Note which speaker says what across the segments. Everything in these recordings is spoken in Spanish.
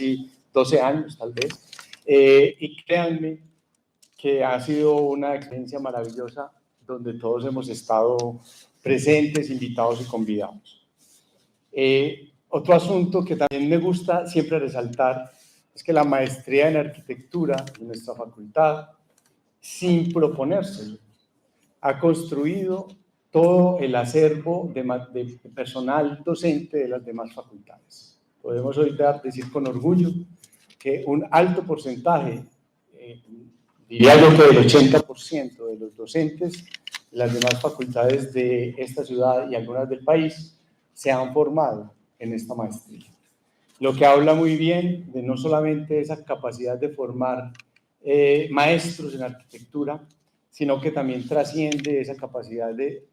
Speaker 1: casi 12 años tal vez, y créanme que ha sido una experiencia maravillosa donde todos hemos estado presentes, invitados y convidados. Otro asunto que también me gusta siempre resaltar es que la maestría en arquitectura de nuestra facultad, sin proponérselo, ha construido todo el acervo de personal docente de las demás facultades. Podemos hoy decir con orgullo que un alto porcentaje, diría yo que el 80% de los docentes de las demás facultades de esta ciudad y algunas del país se han formado en esta maestría. Lo que habla muy bien de no solamente esa capacidad de formar maestros en arquitectura, sino que también trasciende esa capacidad de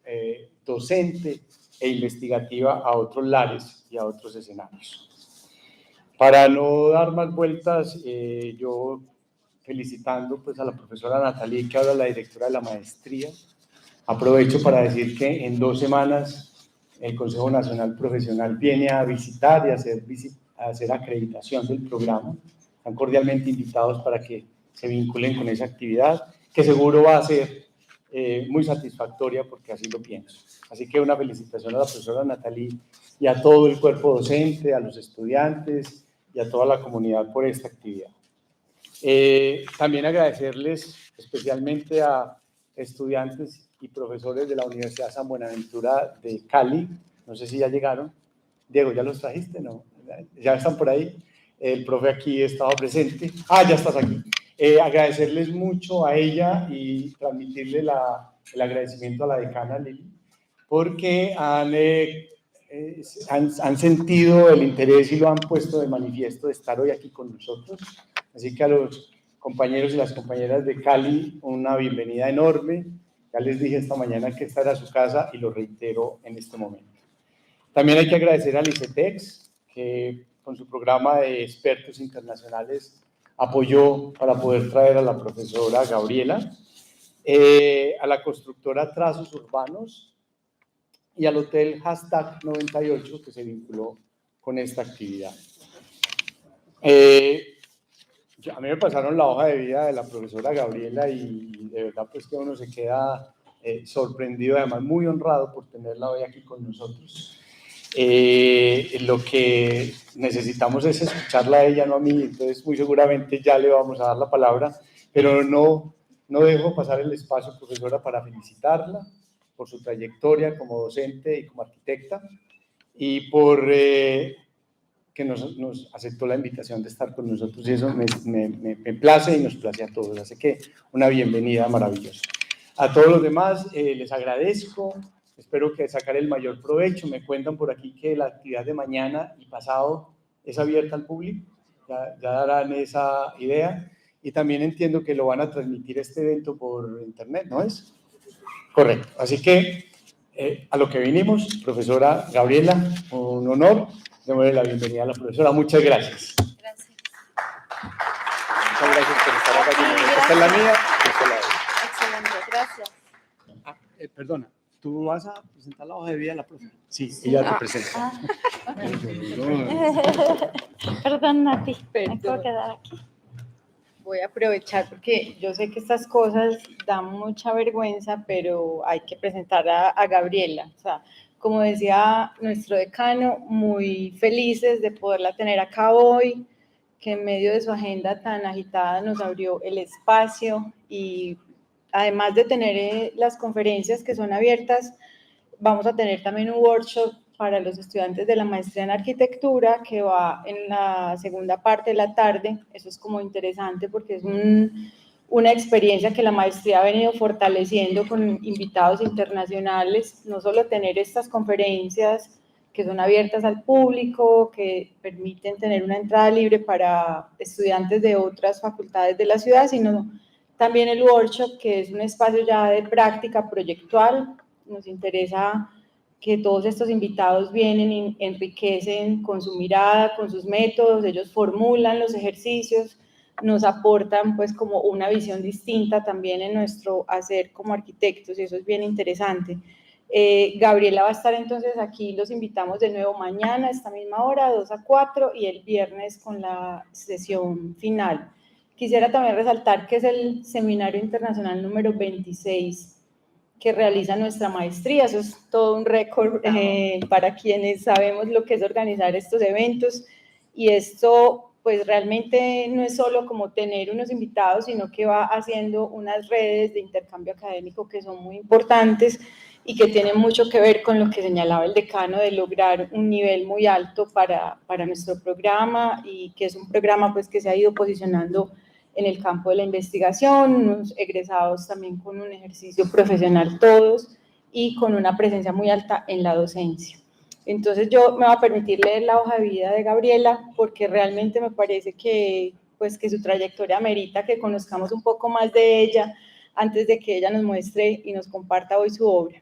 Speaker 1: docente e investigativa a otros lares y a otros escenarios. Para no dar más vueltas, yo felicitando pues, a la profesora Natalie, que ahora es la directora de la maestría, aprovecho para decir que en 2 semanas el Consejo Nacional Profesional viene a visitar y a hacer acreditación del programa. Están cordialmente invitados para que se vinculen con esa actividad, que seguro va a ser muy satisfactoria porque así lo pienso. Así que una felicitación a la profesora Natalie y a todo el cuerpo docente, a los estudiantes y a toda la comunidad por esta actividad. También agradecerles especialmente a estudiantes y profesores de la Universidad San Buenaventura de Cali. No sé si ya llegaron. Diego, ¿ya los trajiste? No, ya están por ahí. El profe aquí estaba presente. Ya estás aquí. Agradecerles mucho a ella y transmitirle el agradecimiento a la decana Lili, porque han sentido el interés y lo han puesto de manifiesto de estar hoy aquí con nosotros. Así que a los compañeros y las compañeras de Cali, una bienvenida enorme. Ya les dije esta mañana que esta era su casa y lo reitero en este momento. También hay que agradecer al ICETEX, que con su programa de expertos internacionales apoyó para poder traer a la profesora Gabriela, a la constructora Trazos Urbanos y al hotel #98 que se vinculó con esta actividad. A mí me pasaron la hoja de vida de la profesora Gabriela y de verdad pues que uno se queda sorprendido, además muy honrado por tenerla hoy aquí con nosotros. Lo que necesitamos es escucharla a ella, no a mí, entonces muy seguramente ya le vamos a dar la palabra, pero no dejo pasar el espacio, profesora, para felicitarla por su trayectoria como docente y como arquitecta y por que nos aceptó la invitación de estar con nosotros y eso me place y nos place a todos, así que una bienvenida maravillosa. A todos los demás les agradezco, espero que sacar el mayor provecho. Me cuentan por aquí que la actividad de mañana y pasado es abierta al público, ya darán esa idea y también entiendo que lo van a transmitir este evento por internet, ¿no es? Correcto, así que a lo que vinimos, profesora Gabriela, un honor. Démosle la bienvenida a la profesora. Muchas gracias.
Speaker 2: Gracias.
Speaker 1: Muchas gracias por estar aquí. Esta es la mía. Esta es la de ella.
Speaker 2: Excelente, gracias.
Speaker 1: Perdona, ¿tú vas a presentar la hoja de vida de la profesora? Sí, ella te presenta.
Speaker 2: Perdón, Nati, me puedo quedar aquí.
Speaker 3: Voy a aprovechar porque yo sé que estas cosas dan mucha vergüenza, pero hay que presentar a Gabriela. O sea, como decía nuestro decano, muy felices de poderla tener acá hoy, que en medio de su agenda tan agitada nos abrió el espacio y además de tener las conferencias que son abiertas, vamos a tener también un workshop para los estudiantes de la maestría en arquitectura que va en la segunda parte de la tarde. Eso es como interesante porque es una experiencia que la maestría ha venido fortaleciendo con invitados internacionales, no solo tener estas conferencias que son abiertas al público, que permiten tener una entrada libre para estudiantes de otras facultades de la ciudad, sino también el workshop, que es un espacio ya de práctica proyectual. Nos interesa que todos estos invitados vienen y enriquecen con su mirada, con sus métodos, ellos formulan los ejercicios, nos aportan pues como una visión distinta también en nuestro hacer como arquitectos y eso es bien interesante. Gabriela va a estar entonces aquí, los invitamos de nuevo mañana a esta misma hora, 2 a 4, y el viernes con la sesión final. Quisiera también resaltar que es el seminario internacional número 26 que realiza nuestra maestría. Eso es todo un récord para quienes sabemos lo que es organizar estos eventos, y esto pues realmente no es solo como tener unos invitados, sino que va haciendo unas redes de intercambio académico que son muy importantes y que tienen mucho que ver con lo que señalaba el decano de lograr un nivel muy alto para nuestro programa, y que es un programa pues que se ha ido posicionando en el campo de la investigación, unos egresados también con un ejercicio profesional todos y con una presencia muy alta en la docencia. Entonces yo me voy a permitir leer la hoja de vida de Gabriela porque realmente me parece que, pues, que su trayectoria amerita que conozcamos un poco más de ella antes de que ella nos muestre y nos comparta hoy su obra.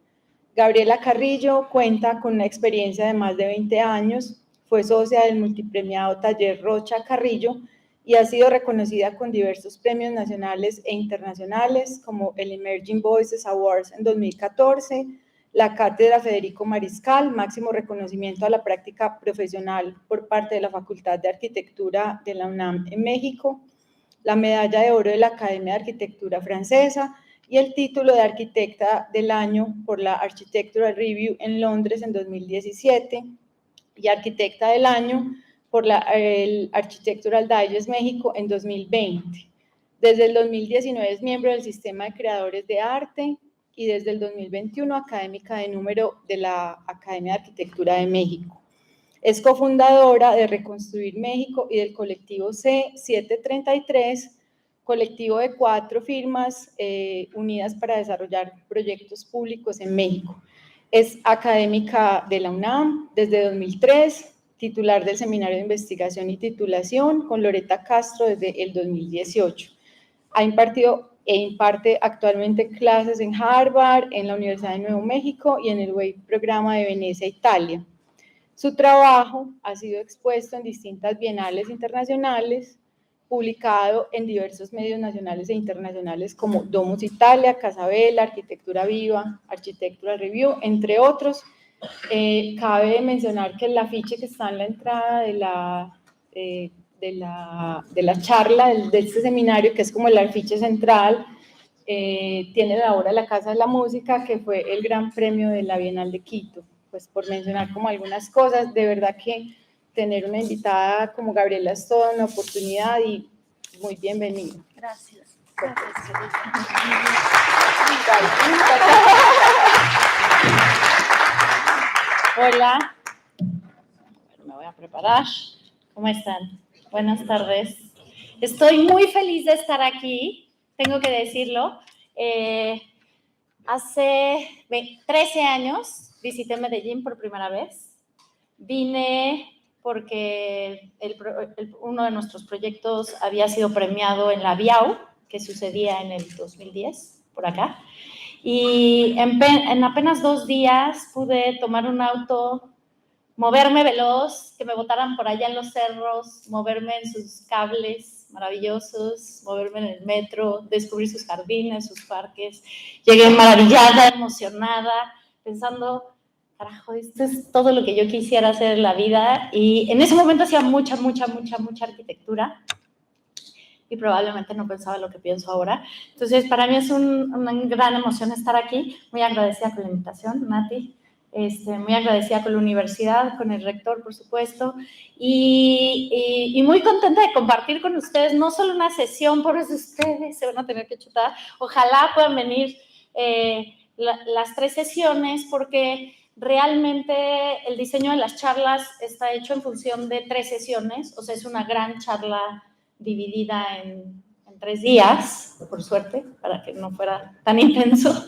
Speaker 3: Gabriela Carrillo cuenta con una experiencia de más de 20 años, fue socia del multipremiado Taller Rocha Carrillo y ha sido reconocida con diversos premios nacionales e internacionales, como el Emerging Voices Awards en 2014, la Cátedra Federico Mariscal, máximo reconocimiento a la práctica profesional por parte de la Facultad de Arquitectura de la UNAM en México, la Medalla de Oro de la Academia de Arquitectura Francesa y el título de Arquitecta del Año por la Architectural Review en Londres en 2017 y Arquitecta del Año por el Architectural Digest México en 2020. Desde el 2019 es miembro del Sistema de Creadores de Arte y desde el 2021 académica de número de la Academia de Arquitectura de México. Es cofundadora de Reconstruir México y del colectivo C733, colectivo de 4 firmas unidas para desarrollar proyectos públicos en México. Es académica de la UNAM desde 2003, titular del Seminario de Investigación y Titulación con Loreta Castro desde el 2018. Ha impartido e imparte actualmente clases en Harvard, en la Universidad de Nuevo México y en el WAVE Programa de Venecia, Italia. Su trabajo ha sido expuesto en distintas bienales internacionales, publicado en diversos medios nacionales e internacionales como Domus Italia, Casabella, Arquitectura Viva, Architectural Review, entre otros. Cabe mencionar que el afiche que está en la entrada de la charla de este seminario, que es como el afiche central, tiene la obra La Casa de la Música, que fue el gran premio de la Bienal de Quito. Pues por mencionar como algunas cosas, de verdad que tener una invitada como Gabriela es toda una oportunidad y muy bienvenida.
Speaker 2: Gracias. Hola. Me voy a preparar. ¿Cómo están? Buenas tardes. Estoy muy feliz de estar aquí, tengo que decirlo. Hace 13 años visité Medellín por primera vez. Vine porque uno de nuestros proyectos había sido premiado en la BIAU, que sucedía en el 2010, por acá. Y en apenas 2 días pude tomar un auto, moverme veloz, que me botaran por allá en los cerros, moverme en sus cables maravillosos, moverme en el metro, descubrir sus jardines, sus parques. Llegué maravillada, emocionada, pensando, carajo, esto es todo lo que yo quisiera hacer en la vida. Y en ese momento hacía mucha arquitectura y probablemente no pensaba lo que pienso ahora. Entonces, para mí es una gran emoción estar aquí. Muy agradecida con la invitación, Nati. Muy agradecida con la universidad, con el rector, por supuesto, y muy contenta de compartir con ustedes, no solo una sesión, pobres de ustedes, se van a tener que chutar, ojalá puedan venir las 3 sesiones, porque realmente el diseño de las charlas está hecho en función de 3 sesiones, o sea, es una gran charla dividida en 3 días, por suerte, para que no fuera tan intenso.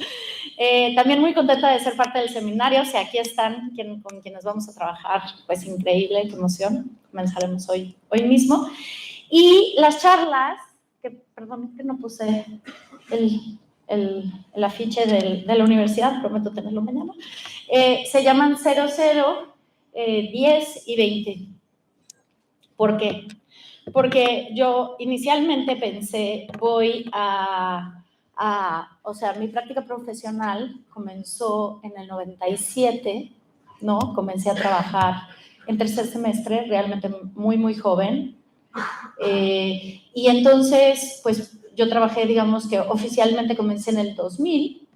Speaker 2: También muy contenta de ser parte del seminario. O sea, aquí están con quienes vamos a trabajar. Pues increíble, qué emoción. Comenzaremos hoy mismo. Y las charlas, perdón que no puse el afiche de la universidad, prometo tenerlo mañana, se llaman 00, 10 y 20. ¿Por qué? Porque yo inicialmente pensé, voy a o sea, mi práctica profesional comenzó en el 97, ¿no? Comencé a trabajar en tercer semestre, realmente muy, muy joven. Y entonces, pues yo trabajé, digamos que oficialmente comencé en el 2000,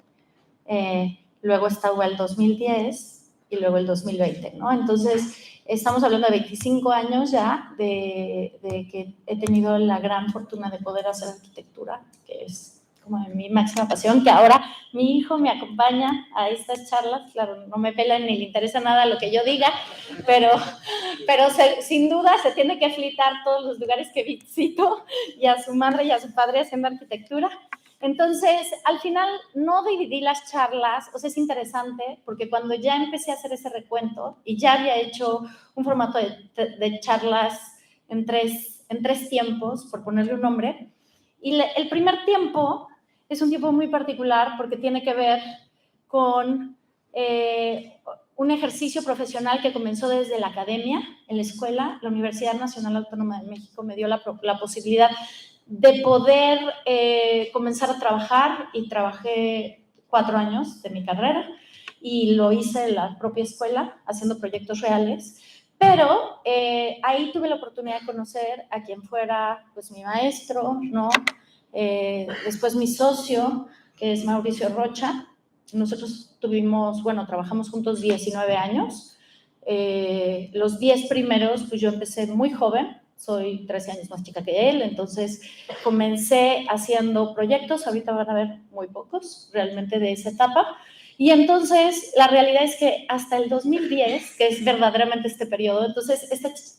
Speaker 2: luego estaba el 2010 y luego el 2020, ¿no? Entonces, estamos hablando de 25 años ya de que he tenido la gran fortuna de poder hacer arquitectura, que es como mi máxima pasión, que ahora mi hijo me acompaña a estas charlas. Claro, no me pela ni le interesa nada lo que yo diga, pero sin duda se tiene que flitar todos los lugares que visito, y a su madre y a su padre haciendo arquitectura. Entonces, al final no dividí las charlas, o sea, es interesante porque cuando ya empecé a hacer ese recuento y ya había hecho un formato de charlas en tres tiempos, por ponerle un nombre, y el primer tiempo es un tiempo muy particular porque tiene que ver con un ejercicio profesional que comenzó desde la academia, en la escuela. La Universidad Nacional Autónoma de México me dio la posibilidad de poder comenzar a trabajar, y trabajé 4 años de mi carrera y lo hice en la propia escuela haciendo proyectos reales, pero ahí tuve la oportunidad de conocer a quien fuera pues mi maestro, ¿no? Después mi socio, que es Mauricio Rocha. Nosotros trabajamos juntos 19 años. Los 10 primeros, pues yo empecé muy joven, soy 13 años más chica que él, entonces comencé haciendo proyectos, ahorita van a ver muy pocos realmente de esa etapa, y entonces la realidad es que hasta el 2010, que es verdaderamente este periodo, entonces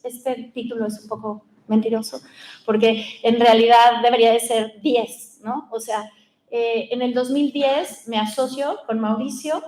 Speaker 2: este título es un poco mentiroso, porque en realidad debería de ser 10, ¿no? O sea, en el 2010 me asocio con Mauricio.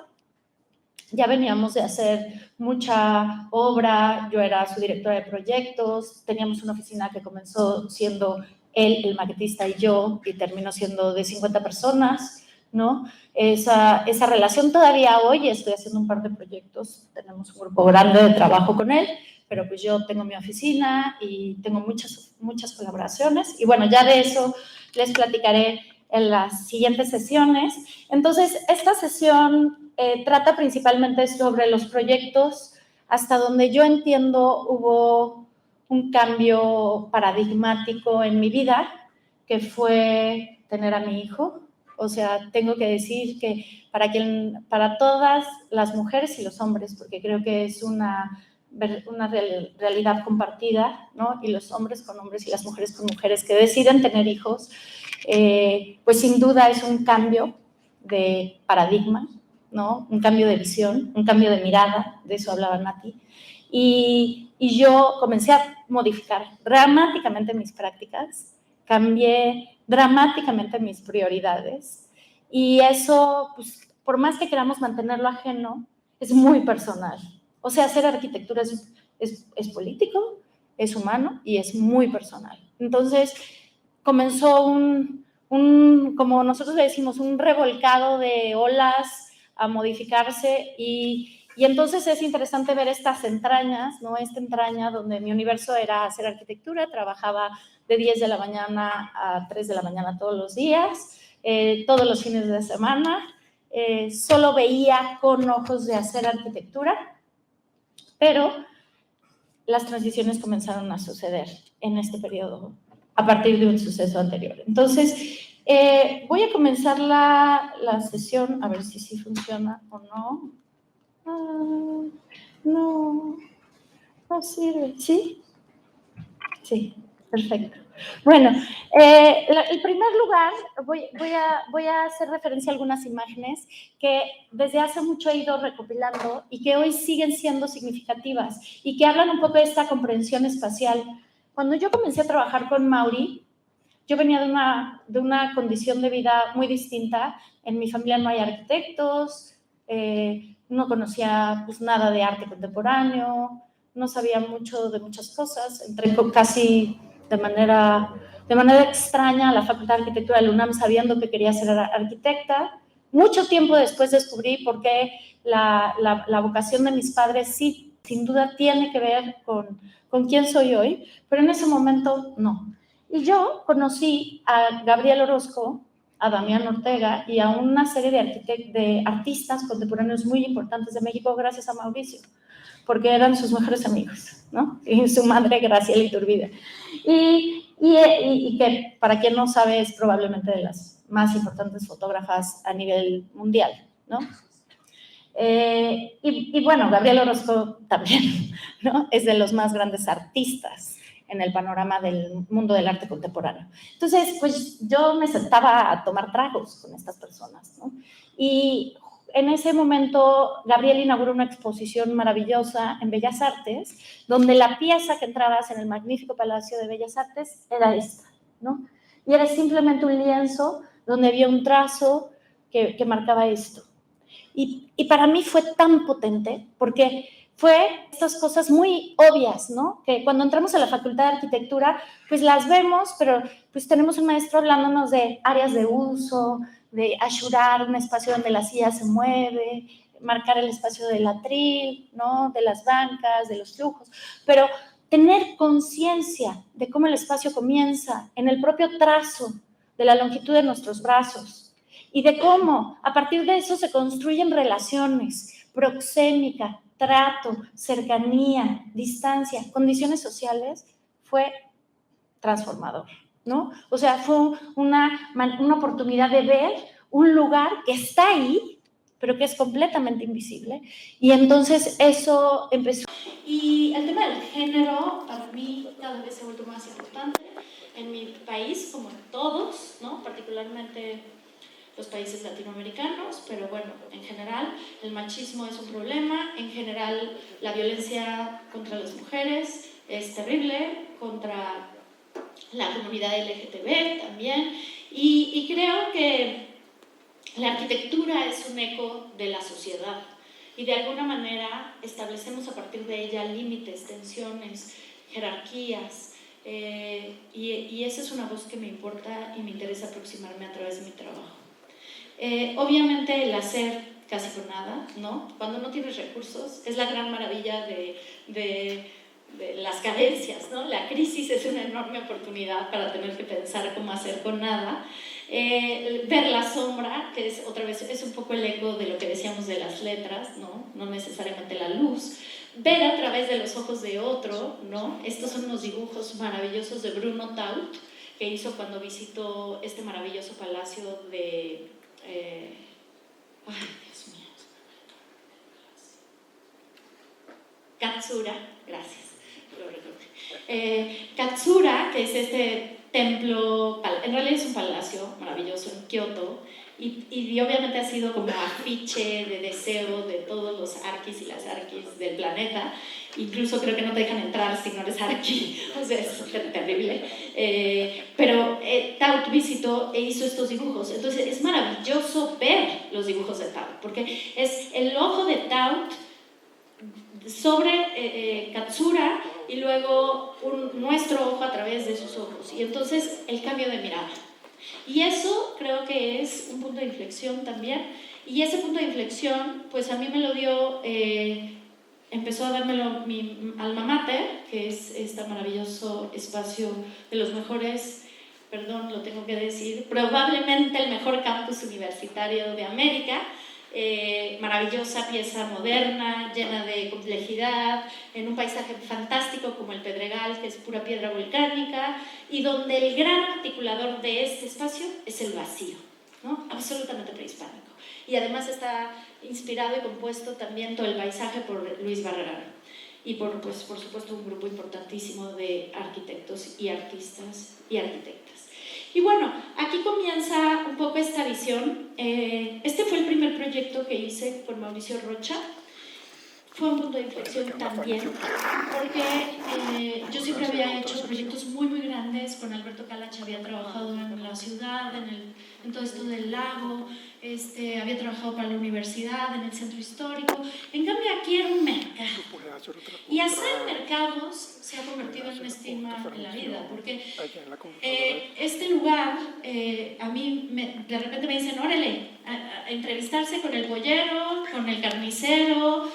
Speaker 2: Ya veníamos de hacer mucha obra, yo era su directora de proyectos, teníamos una oficina que comenzó siendo él, el maquetista, y yo, y terminó siendo de 50 personas, ¿no? Esa relación todavía hoy, estoy haciendo un par de proyectos, tenemos un grupo grande de trabajo con él, pero pues yo tengo mi oficina y tengo muchas colaboraciones, y bueno, ya de eso les platicaré en las siguientes sesiones. Entonces, esta sesión trata principalmente sobre los proyectos. Hasta donde yo entiendo, hubo un cambio paradigmático en mi vida, que fue tener a mi hijo. O sea, tengo que decir que para todas las mujeres y los hombres, porque creo que es una realidad compartida, ¿no? Y los hombres con hombres y las mujeres con mujeres que deciden tener hijos, pues sin duda es un cambio de paradigma, ¿no? Un cambio de visión, un cambio de mirada, de eso hablaba Nati. Y yo comencé a modificar dramáticamente mis prácticas, cambié dramáticamente mis prioridades, y eso, pues, por más que queramos mantenerlo ajeno, es muy personal. O sea, hacer arquitectura es político, es humano y es muy personal. Entonces, comenzó como nosotros le decimos, un revolcado de olas a modificarse, y entonces es interesante ver estas entrañas, ¿no? Esta entraña donde mi universo era hacer arquitectura, trabajaba de 10 de la mañana a 3 de la mañana todos los días, todos los fines de semana, solo veía con ojos de hacer arquitectura, pero las transiciones comenzaron a suceder en este periodo a partir de un suceso anterior. Entonces, voy a comenzar la sesión, a ver si sí funciona o no. No sirve. ¿Sí? Sí, perfecto. Bueno, en primer lugar, voy a hacer referencia a algunas imágenes que desde hace mucho he ido recopilando y que hoy siguen siendo significativas y que hablan un poco de esta comprensión espacial. Cuando yo comencé a trabajar con Mauri, yo venía de una condición de vida muy distinta. En mi familia no hay arquitectos, no conocía pues nada de arte contemporáneo, no sabía mucho de muchas cosas. Entré casi de manera extraña a la Facultad de Arquitectura de la UNAM sabiendo que quería ser arquitecta. Mucho tiempo después descubrí por qué la vocación de mis padres sí, sin duda, tiene que ver con quién soy hoy, pero en ese momento no. Y yo conocí a Gabriel Orozco a Damián Ortega y a una serie de artistas contemporáneos muy importantes de México gracias a Mauricio, porque eran sus mejores amigos, ¿no? Y su madre, Graciela Iturbide. Y que, para quien no sabe, es probablemente de las más importantes fotógrafas a nivel mundial, ¿no? Y bueno, Gabriel Orozco también, ¿no? Es de los más grandes artistas en el panorama del mundo del arte contemporáneo. Entonces, pues yo me sentaba a tomar tragos con estas personas, ¿no? Y en ese momento, Gabriel inauguró una exposición maravillosa en Bellas Artes, donde la pieza que entrabas en el magnífico Palacio de Bellas Artes era esta, ¿no? Y era simplemente un lienzo donde había un trazo que marcaba esto. Y para mí fue tan potente, porque fue estas cosas muy obvias, ¿no? Que cuando entramos a la Facultad de Arquitectura, pues las vemos, pero pues tenemos un maestro hablándonos de áreas de uso, de ashurar un espacio donde la silla se mueve, marcar el espacio del atril, ¿no? De las bancas, de los flujos, pero tener conciencia de cómo el espacio comienza en el propio trazo de la longitud de nuestros brazos, y de cómo a partir de eso se construyen relaciones, proxémica, trato, cercanía, distancia, condiciones sociales, fue transformador, ¿no? O sea, fue una oportunidad de ver un lugar que está ahí, pero que es completamente invisible, y entonces eso empezó. Y el tema del género, para mí, cada vez se ha vuelto más importante en mi país, como en todos, ¿no? Particularmente los países latinoamericanos, pero bueno, en general el machismo es un problema, en general la violencia contra las mujeres es terrible, contra la comunidad LGTB también, y creo que la arquitectura es un eco de la sociedad y de alguna manera establecemos a partir de ella límites, tensiones, jerarquías, y esa es una voz que me importa y me interesa aproximarme a través de mi trabajo. Obviamente el hacer casi por nada, ¿no? Cuando no tienes recursos, es la gran maravilla de las carencias, ¿no? La crisis es una enorme oportunidad para tener que pensar cómo hacer con nada. Ver la sombra, que es otra vez es un poco el eco de lo que decíamos de las letras, ¿no? No necesariamente la luz. Ver a través de los ojos de otro, ¿no? Estos son unos dibujos maravillosos de Bruno Taut, que hizo cuando visitó este maravilloso palacio de... ay, Dios mío. Katsura, gracias. Katsura, que es este templo, en realidad es un palacio maravilloso en Kioto, y obviamente ha sido como afiche de deseo de todos los arquis y las arquis del planeta. Incluso creo que no te dejan entrar si no eres arqui, o sea, es terrible. Pero Taut visitó e hizo estos dibujos, entonces es maravilloso ver los dibujos de Taut, porque es el ojo de Taut sobre Katsura y luego nuestro ojo a través de sus ojos, y entonces el cambio de mirada. Y eso creo que es un punto de inflexión también, y ese punto de inflexión pues a mí me lo dio, empezó a dármelo mi alma mater, que es este maravilloso espacio de los mejores, perdón, lo tengo que decir, probablemente el mejor campus universitario de América. Maravillosa pieza moderna, llena de complejidad, en un paisaje fantástico como el Pedregal, que es pura piedra volcánica, y donde el gran articulador de este espacio es el vacío, ¿no? Absolutamente prehispánico. Y además está inspirado y compuesto también todo el paisaje por Luis Barragán, y por supuesto un grupo importantísimo de arquitectos y artistas y arquitectas. Y bueno, aquí comienza un poco esta visión. Este fue el primer proyecto que hice por Mauricio Rocha. Fue un punto de inflexión también, porque yo siempre había hecho proyectos muy, muy grandes. Con Alberto Calach había trabajado en la ciudad, en todo esto del lago, había trabajado para la universidad, en el centro histórico. En cambio, aquí era un mercado. Y hacer mercados se ha convertido en un estigma en la vida, porque este lugar, a mí de repente me dicen, órale, a entrevistarse con el pollero, con el carnicero.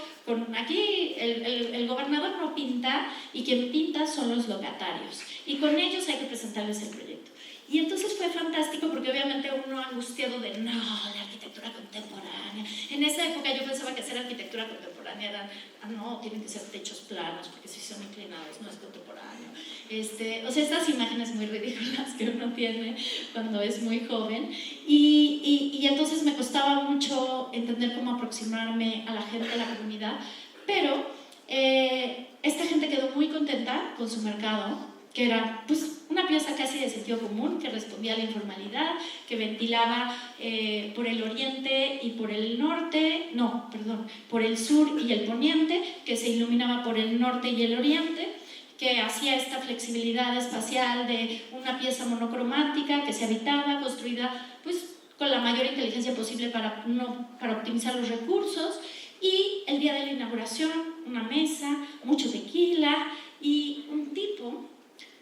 Speaker 2: Aquí el gobernador no pinta, y quien pinta son los locatarios, y con ellos hay que presentarles el proyecto.
Speaker 4: Y entonces fue fantástico porque obviamente uno angustiado de no, la arquitectura contemporánea. En esa época yo pensaba que hacer arquitectura contemporánea era, no, tienen que ser techos planos porque si son inclinados no es contemporáneo. O sea, estas imágenes muy ridículas que uno tiene cuando es muy joven. Y entonces me costaba mucho entender cómo aproximarme a la gente, a la comunidad, pero esta gente quedó muy contenta con su mercado, que era pues una pieza casi de sentido común, que respondía a la informalidad, que ventilaba por el oriente y por el norte, no, perdón, por el sur y el poniente, que se iluminaba por el norte y el oriente, que hacía esta flexibilidad espacial de una pieza monocromática que se habitaba, construida pues con la mayor inteligencia posible para optimizar los recursos. Y el día de la inauguración, una mesa, mucho tequila y un tipo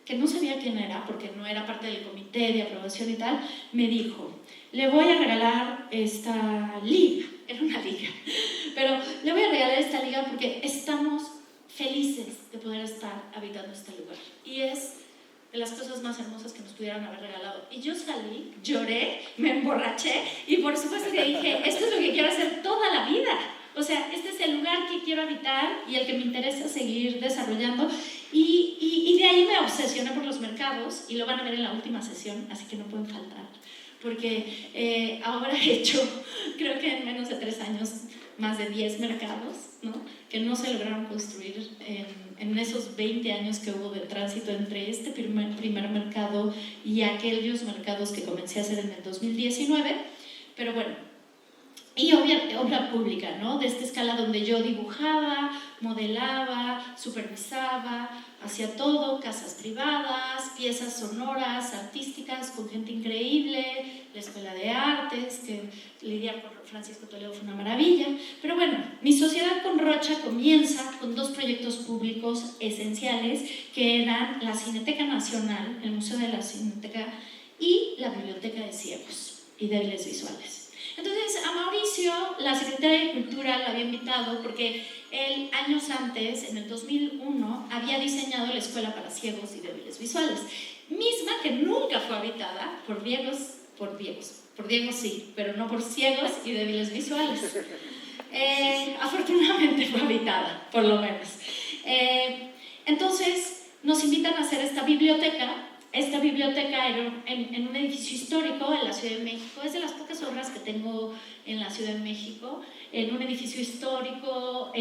Speaker 4: que no sabía quién era, porque no era parte del comité de aprobación y tal, me dijo, le voy a regalar esta liga, era una liga, pero le voy a regalar esta liga porque estamos felices de poder estar habitando este lugar. Y es de las cosas más hermosas que nos pudieran haber regalado. Y yo salí, lloré, me emborraché y por supuesto que dije, esto es lo que quiero hacer toda la vida. O sea, este es el lugar que quiero habitar y el que me interesa seguir desarrollando. Y de ahí me obsesioné por los mercados y lo van a ver en la última sesión, así que no pueden faltar. Porque ahora he hecho, creo que en menos de 3 años, más de 10 mercados, ¿no? Que no se lograron construir en esos 20 años que hubo de tránsito entre este primer mercado y aquellos mercados que comencé a hacer en el 2019. Pero bueno, y obra pública, ¿no? De esta escala donde yo dibujaba, modelaba, supervisaba, hacía todo, casas privadas, piezas sonoras, artísticas, con gente increíble, la Escuela de Artes, que lidiar con Francisco Toledo fue una maravilla. Pero bueno, mi sociedad con Rocha comienza con 2 proyectos públicos esenciales, que eran la Cineteca Nacional, el Museo de la Cineteca, y la Biblioteca de Ciegos y Débiles Visuales. Entonces, a Mauricio, la Secretaría de Cultura lo había invitado porque él, años antes, en el 2001, había diseñado la Escuela para Ciegos y Débiles Visuales, misma que nunca fue habitada por ciegos sí, pero no por ciegos y débiles visuales. Afortunadamente fue habitada, por lo menos. Entonces, nos invitan a hacer esta biblioteca. Esta biblioteca era en un edificio histórico en la Ciudad de México. Es de las pocas obras que tengo en la Ciudad de México, en un edificio histórico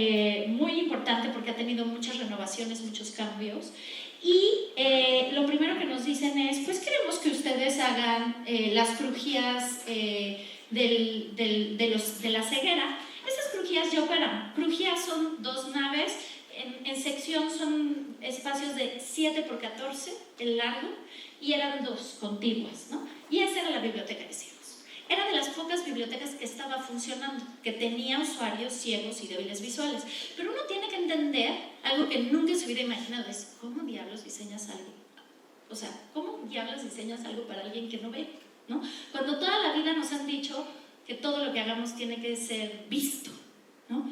Speaker 4: muy importante porque ha tenido muchas renovaciones, muchos cambios. Y lo primero que nos dicen es, pues queremos que ustedes hagan las crujías de la ceguera. Esas crujías ya operan. Crujías son 2 naves. En sección son espacios de 7 por 14 el largo y eran 2 contiguas, ¿no? Y esa era la biblioteca de ciegos. Era de las pocas bibliotecas que estaba funcionando, que tenía usuarios ciegos y débiles visuales. Pero uno tiene que entender algo que nunca se hubiera imaginado, es ¿cómo diablos diseñas algo? O sea, ¿cómo diablos diseñas algo para alguien que no ve? ¿No? Cuando toda la vida nos han dicho que todo lo que hagamos tiene que ser visto, ¿no?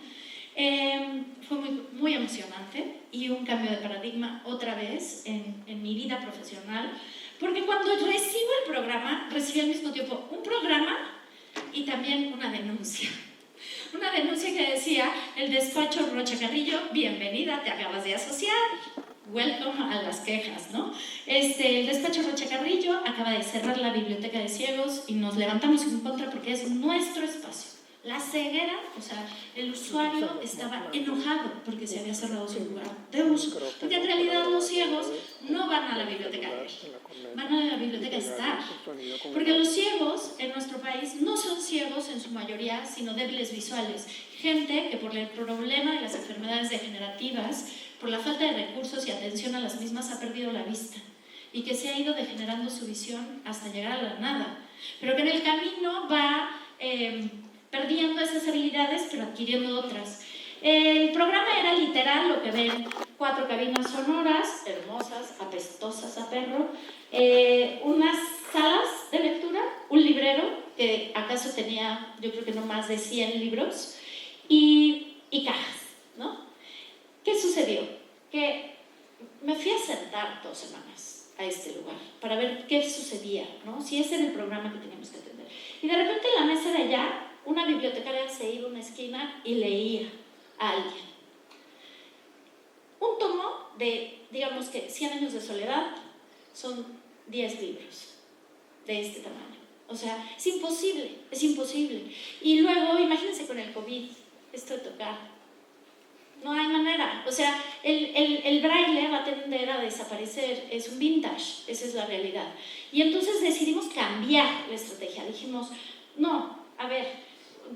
Speaker 4: Fue muy emocionante y un cambio de paradigma otra vez en mi vida profesional, porque cuando recibo el programa, recibí al mismo tiempo un programa y también una denuncia. Una denuncia que decía, el despacho Rocha Carrillo, bienvenida, te acabas de asociar, welcome a las quejas, ¿no? El despacho Rocha Carrillo acaba de cerrar la biblioteca de ciegos y nos levantamos en contra porque es nuestro espacio. La ceguera, o sea, el usuario estaba enojado porque se había cerrado su lugar de uso. Porque en realidad los ciegos no van a la biblioteca a leer, van a la biblioteca a estar. Porque los ciegos en nuestro país no son ciegos en su mayoría, sino débiles visuales. Gente que por el problema de las enfermedades degenerativas, por la falta de recursos y atención a las mismas, ha perdido la vista. Y que se ha ido degenerando su visión hasta llegar a la nada. Pero que en el camino va perdiendo esas habilidades, pero adquiriendo otras. El programa era literal lo que ven: 4 cabinas sonoras, hermosas, apestosas a perro, unas salas de lectura, un librero, que acaso tenía, yo creo que no más de 100 libros, y cajas, ¿no? ¿Qué sucedió? Que me fui a sentar 2 semanas a este lugar para ver qué sucedía, ¿no? Si ese era el programa que teníamos que atender. Y de repente en la mesa de allá, una bibliotecaria se iba a una esquina y leía a alguien. Un tomo de, digamos que 100 años de soledad, son 10 libros de este tamaño. O sea, es imposible, es imposible. Y luego, imagínense con el COVID, esto de tocar. No hay manera. O sea, el braille va a tender a desaparecer, es un vintage, esa es la realidad. Y entonces decidimos cambiar la estrategia. Dijimos, no, a ver,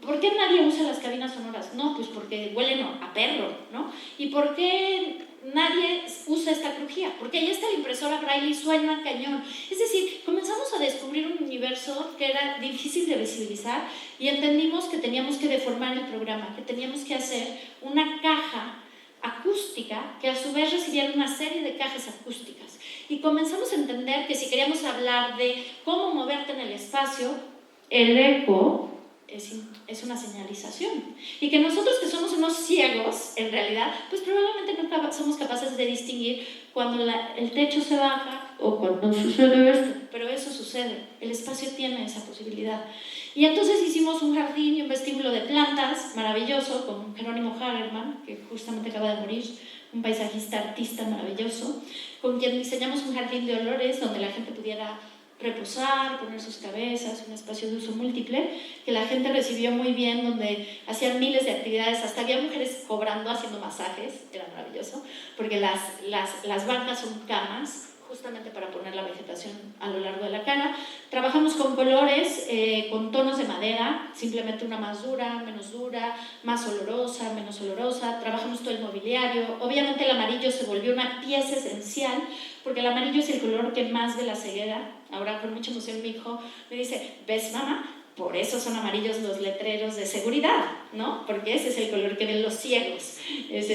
Speaker 4: ¿por qué nadie usa las cabinas sonoras? No, pues porque huelen a perro, ¿no? ¿Y por qué nadie usa esta crujía? Porque ahí está la impresora braille y suena cañón. Es decir, comenzamos a descubrir un universo que era difícil de visibilizar y entendimos que teníamos que deformar el programa, que teníamos que hacer una caja acústica que a su vez recibiera una serie de cajas acústicas. Y comenzamos a entender que si queríamos hablar de cómo moverte en el espacio, el eco es una señalización. Y que nosotros que somos unos ciegos, en realidad, pues probablemente no somos capaces de distinguir cuando el techo se baja o cuando sucede esto. Pero eso sucede, el espacio tiene esa posibilidad. Y entonces hicimos un jardín y un vestíbulo de plantas maravilloso con Jerónimo Hagerman, que justamente acaba de morir, un paisajista artista maravilloso, con quien diseñamos un jardín de olores donde la gente pudiera reposar, poner sus cabezas, un espacio de uso múltiple, que la gente recibió muy bien, donde hacían miles de actividades, hasta había mujeres cobrando, haciendo masajes, era maravilloso, porque las bancas son camas, justamente para poner la vegetación a lo largo de la cara. Trabajamos con colores, con tonos de madera, simplemente una más dura, más olorosa, menos olorosa. Trabajamos todo el mobiliario. Obviamente el amarillo se volvió una pieza esencial, porque el amarillo es el color que más ve la ceguera. Ahora con mucha emoción mi hijo me dice, ¿ves, mamá? Por eso son amarillos los letreros de seguridad, ¿no? Porque ese es el color que ven los ciegos. Esa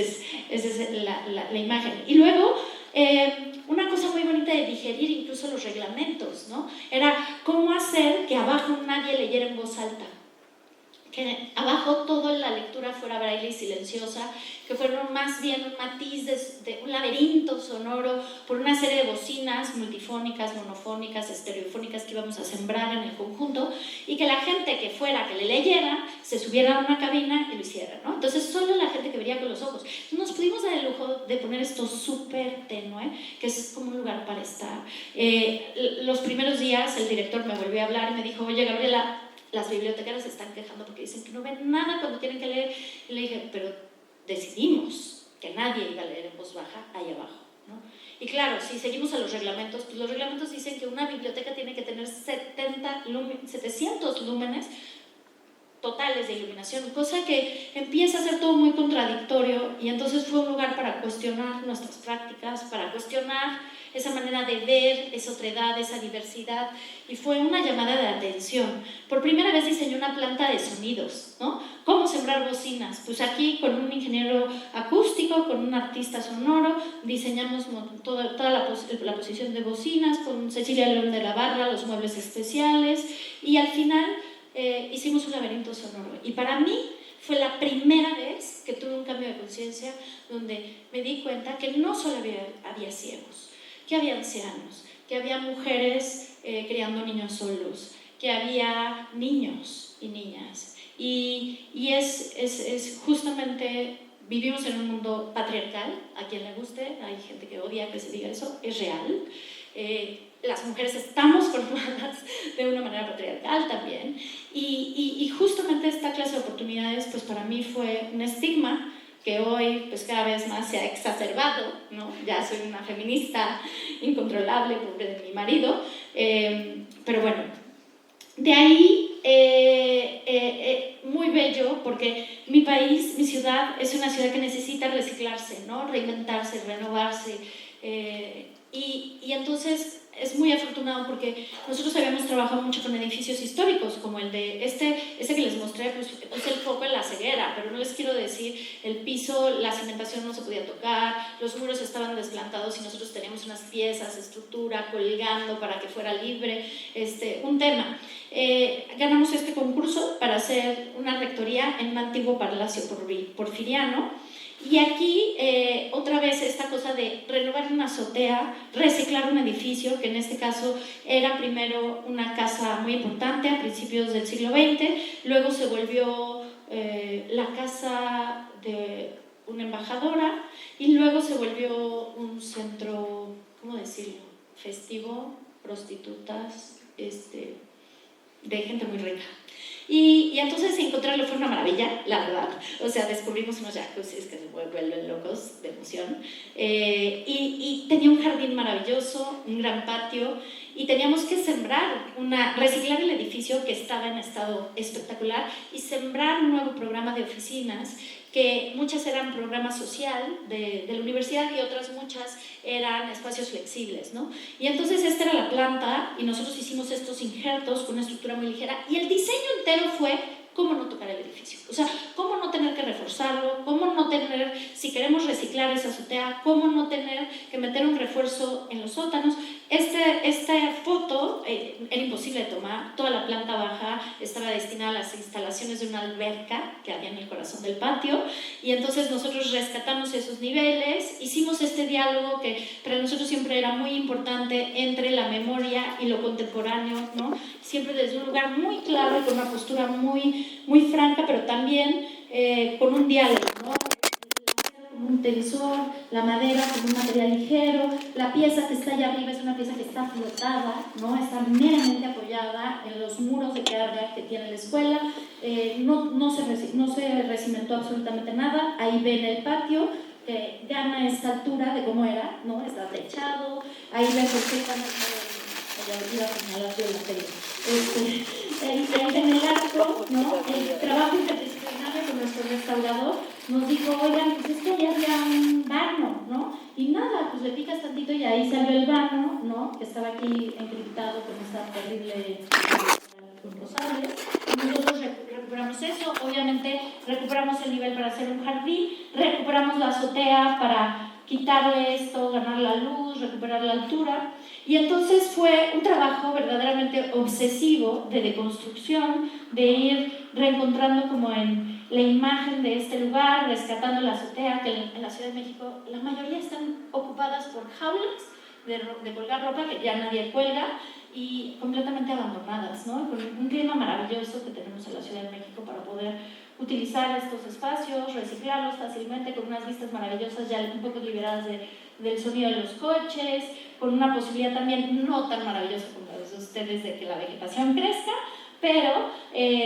Speaker 4: es la imagen. Y luego, una cosa muy bonita de digerir incluso los reglamentos, ¿no? Era cómo hacer que abajo nadie leyera en voz alta. Que abajo toda la lectura fuera braille y silenciosa, que fuera más bien un matiz de un laberinto sonoro por una serie de bocinas multifónicas, monofónicas, estereofónicas que íbamos a sembrar en el conjunto, y que la gente que fuera, que le leyera, se subiera a una cabina y lo hiciera, ¿no? Entonces solo la gente que vería con los ojos. Nos pudimos dar el lujo de poner esto súper tenue, que es como un lugar para estar. Los primeros días el director me volvió a hablar y me dijo, oye, Gabriela, las bibliotecarias se están quejando porque dicen que no ven nada cuando tienen que leer. Y le dije, pero decidimos que nadie iba a leer en voz baja ahí abajo, ¿no? Y claro, si seguimos a los reglamentos, pues los reglamentos dicen que una biblioteca tiene que tener 700 lúmenes totales de iluminación, cosa que empieza a ser todo muy contradictorio, y entonces fue un lugar para cuestionar nuestras prácticas, para cuestionar esa manera de ver, esa otredad, esa diversidad, y fue una llamada de atención. Por primera vez diseñé una planta de sonidos, ¿no? ¿Cómo sembrar bocinas? Pues aquí con un ingeniero acústico, con un artista sonoro, diseñamos toda la posición de bocinas, con Cecilia León de la Barra, los muebles especiales, y al final hicimos un laberinto sonoro. Y para mí fue la primera vez que tuve un cambio de conciencia donde me di cuenta que no solo había ciegos, que había ancianos, que había mujeres criando niños solos, que había niños y niñas. Y es justamente, vivimos en un mundo patriarcal, a quien le guste, hay gente que odia que se diga eso, es real. Las mujeres estamos formadas de una manera patriarcal también, y justamente esta clase de oportunidades pues para mí fue un estigma que hoy pues cada vez más se ha exacerbado, ¿no? Ya soy una feminista incontrolable, pobre de mi marido, pero bueno, de ahí muy bello, porque mi país, mi ciudad, es una ciudad que necesita reciclarse, ¿no? Reinventarse, renovarse, y entonces es muy afortunado porque nosotros habíamos trabajado mucho con edificios históricos, como el de este que les mostré, pues es el foco en la ceguera, pero no les quiero decir, el piso, la cimentación no se podía tocar, los muros estaban desplantados y nosotros teníamos unas piezas, estructura, colgando para que fuera libre, un tema. Ganamos este concurso para hacer una rectoría en un antiguo palacio porfiriano. Y aquí, otra vez, esta cosa propuesta de renovar una azotea, reciclar un edificio, que en este caso era primero una casa muy importante a principios del siglo XX, luego se volvió la casa de una embajadora y luego se volvió un centro, ¿cómo decirlo?, festivo, prostitutas, de gente muy rica. Y entonces encontrarlo fue una maravilla, la verdad. O sea, descubrimos unos jacuzzis que se vuelven locos de emoción. Y tenía un jardín maravilloso, un gran patio, y teníamos que reciclar el edificio que estaba en estado espectacular y sembrar un nuevo programa de oficinas, que muchas eran programa social de la universidad y otras muchas eran espacios flexibles, ¿no? Y entonces esta era la planta y nosotros hicimos estos injertos con una estructura muy ligera y el diseño entero fue cómo no tocar el edificio, o sea, cómo no tener que reforzarlo, cómo no tener, si queremos reciclar esa azotea, cómo no tener que meter un refuerzo en los sótanos. Esta foto era imposible de tomar, toda la planta baja estaba destinada a las instalaciones de una alberca que había en el corazón del patio, y entonces nosotros rescatamos esos niveles, hicimos este diálogo que para nosotros siempre era muy importante entre la memoria y lo contemporáneo, ¿no? Siempre desde un lugar muy claro y con una postura muy franca, pero también con un diálogo, ¿no? Como un tensor, la madera como un material ligero, la pieza que está allá arriba es una pieza que está flotada, ¿no? Está meramente apoyada en los muros de carga que tiene la escuela, no se recimentó absolutamente nada. Ahí ven el patio, que gana esta altura de cómo era, ¿no? Está techado, ahí ven perfectamente, iba a señalar yo la tele. Ahí en el arco, ¿no? El trabajo interdisciplinario con nuestro restaurador nos dijo, oigan, pues es que allá había un vano, ¿no? Y nada, pues le picas tantito y ahí salió el vano, ¿no? Que estaba aquí encriptado con esta terrible con rosales. Nosotros recuperamos eso, obviamente recuperamos el nivel para hacer un jardín, recuperamos la azotea para quitarle esto, ganar la luz, recuperar la altura. Y entonces fue un trabajo verdaderamente obsesivo de deconstrucción, de ir reencontrando como en la imagen de este lugar, rescatando la azotea, que en la Ciudad de México la mayoría están ocupadas por jaulas de colgar ropa que ya nadie cuelga y completamente abandonadas, ¿no? Con un clima maravilloso que tenemos en la Ciudad de México para poder utilizar estos espacios, reciclarlos fácilmente, con unas vistas maravillosas ya un poco liberadas del sonido de los coches, con una posibilidad también no tan maravillosa como la de ustedes de que la vegetación crezca, pero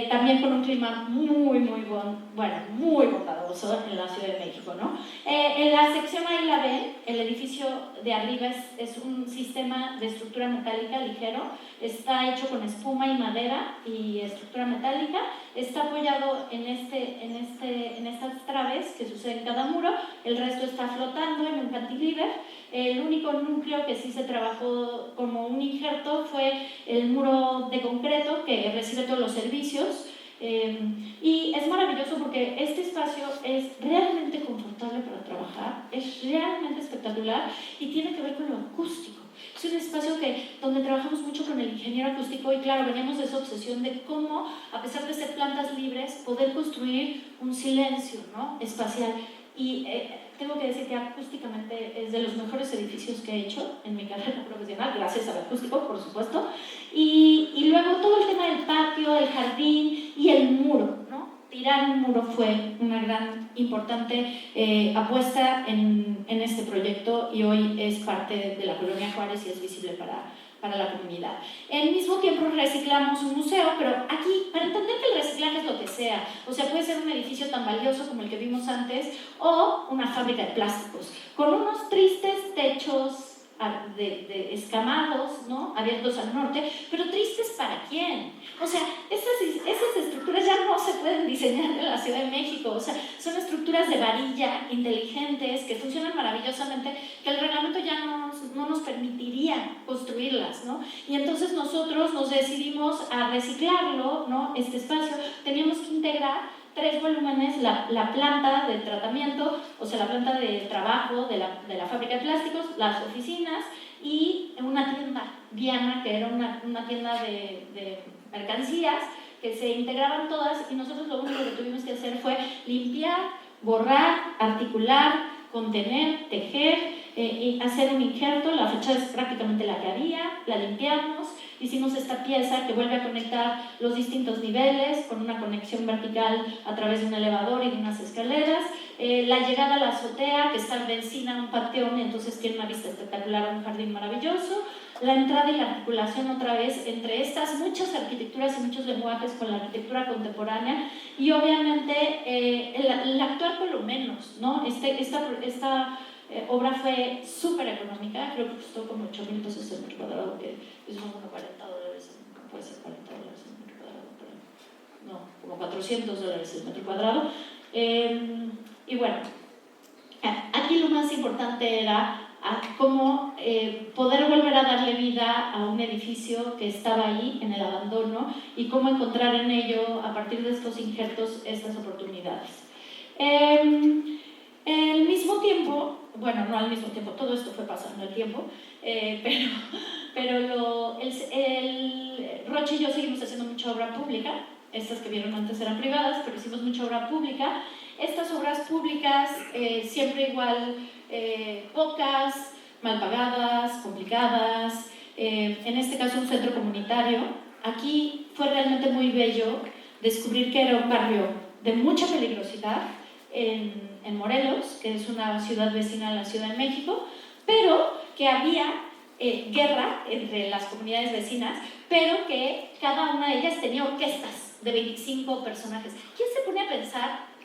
Speaker 4: también con un clima muy bondadoso en la Ciudad de México, ¿no? En la sección ahí la ven, el edificio de arriba es un sistema de estructura metálica ligero, está hecho con espuma y madera y estructura metálica, está apoyado en estas traves que suceden en cada muro, el resto está flotando en un cantilever. El único núcleo que sí se trabajó como un injerto fue el muro de concreto que recibe todos los servicios, y es maravilloso porque este espacio es realmente confortable para trabajar, es realmente espectacular y tiene que ver con lo acústico. Es un espacio donde trabajamos mucho con el ingeniero acústico y claro, veníamos de esa obsesión de cómo, a pesar de ser plantas libres, poder construir un silencio, ¿no?, espacial. Y tengo que decir que acústicamente es de los mejores edificios que he hecho en mi carrera profesional, gracias al acústico, por supuesto. Y luego todo el tema del patio, el jardín y el muro, ¿no? Tirar un muro fue una gran, importante apuesta en este proyecto y hoy es parte de la Colonia Juárez y es visible para la comunidad. Al mismo tiempo reciclamos un museo, pero aquí, para entender que el reciclaje es lo que sea, o sea, puede ser un edificio tan valioso como el que vimos antes o una fábrica de plásticos, con unos tristes techos de escamados, ¿no?, abiertos al norte, pero tristes ¿para quién? O sea, esas estructuras ya no se pueden diseñar en la Ciudad de México, o sea, son estructuras de varilla, inteligentes, que funcionan maravillosamente, que el reglamento ya no nos permitiría construirlas, ¿no? Y entonces nosotros nos decidimos a reciclarlo, ¿no?, este espacio. Teníamos que integrar 3 volúmenes, la planta de tratamiento, o sea, la planta de trabajo de la fábrica de plásticos, las oficinas y una tienda, Diana, que era una tienda de mercancías, que se integraban todas y nosotros lo único que tuvimos que hacer fue limpiar, borrar, articular, contener, tejer, y hacer un injerto. La fachada es prácticamente la que había, la limpiamos, hicimos esta pieza que vuelve a conectar los distintos niveles con una conexión vertical a través de un elevador y de unas escaleras. La llegada a la azotea, que está vecina a un panteón, y entonces tiene una vista espectacular a un jardín maravilloso. La entrada y la articulación otra vez entre estas muchas arquitecturas y muchos lenguajes con la arquitectura contemporánea, y obviamente el actuar con lo menos, ¿no? Esta obra fue súper económica, creo que costó como 8,000 pesos el metro cuadrado, que es como $40, no puede ser $40 el metro cuadrado, pero no, como $400 el metro cuadrado. Y bueno, aquí lo más importante era cómo poder volver a darle vida a un edificio que estaba ahí en el abandono y cómo encontrar en ello, a partir de estos injertos, estas oportunidades. Al mismo tiempo, bueno, no al mismo tiempo, todo esto fue pasando el tiempo, pero Roche y yo seguimos haciendo mucha obra pública. Estas que vieron antes eran privadas, pero hicimos mucha obra pública. Estas obras públicas, siempre igual, pocas, mal pagadas, complicadas. En este caso, un centro comunitario. Aquí fue realmente muy bello descubrir que era un barrio de mucha peligrosidad en Morelos, que es una ciudad vecina a la Ciudad de México, pero que había guerra entre las comunidades vecinas, pero que cada una de ellas tenía orquestas de 25 personajes. ¿Quién se pone a pensar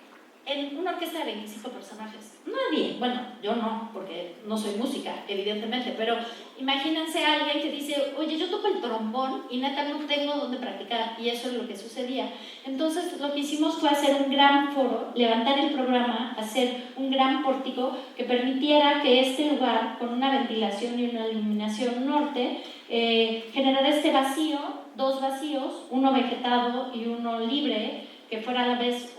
Speaker 4: en una orquesta de 25 personajes? Nadie. Bueno, yo no, porque no soy música, evidentemente, pero imagínense a alguien que dice, oye, yo toco el trombón y neta no tengo dónde practicar, y eso es lo que sucedía. Entonces lo que hicimos fue hacer un gran foro, levantar el programa, hacer un gran pórtico que permitiera que este lugar, con una ventilación y una iluminación norte, generara este vacío, dos vacíos, uno vegetado y uno libre, que fuera a la vez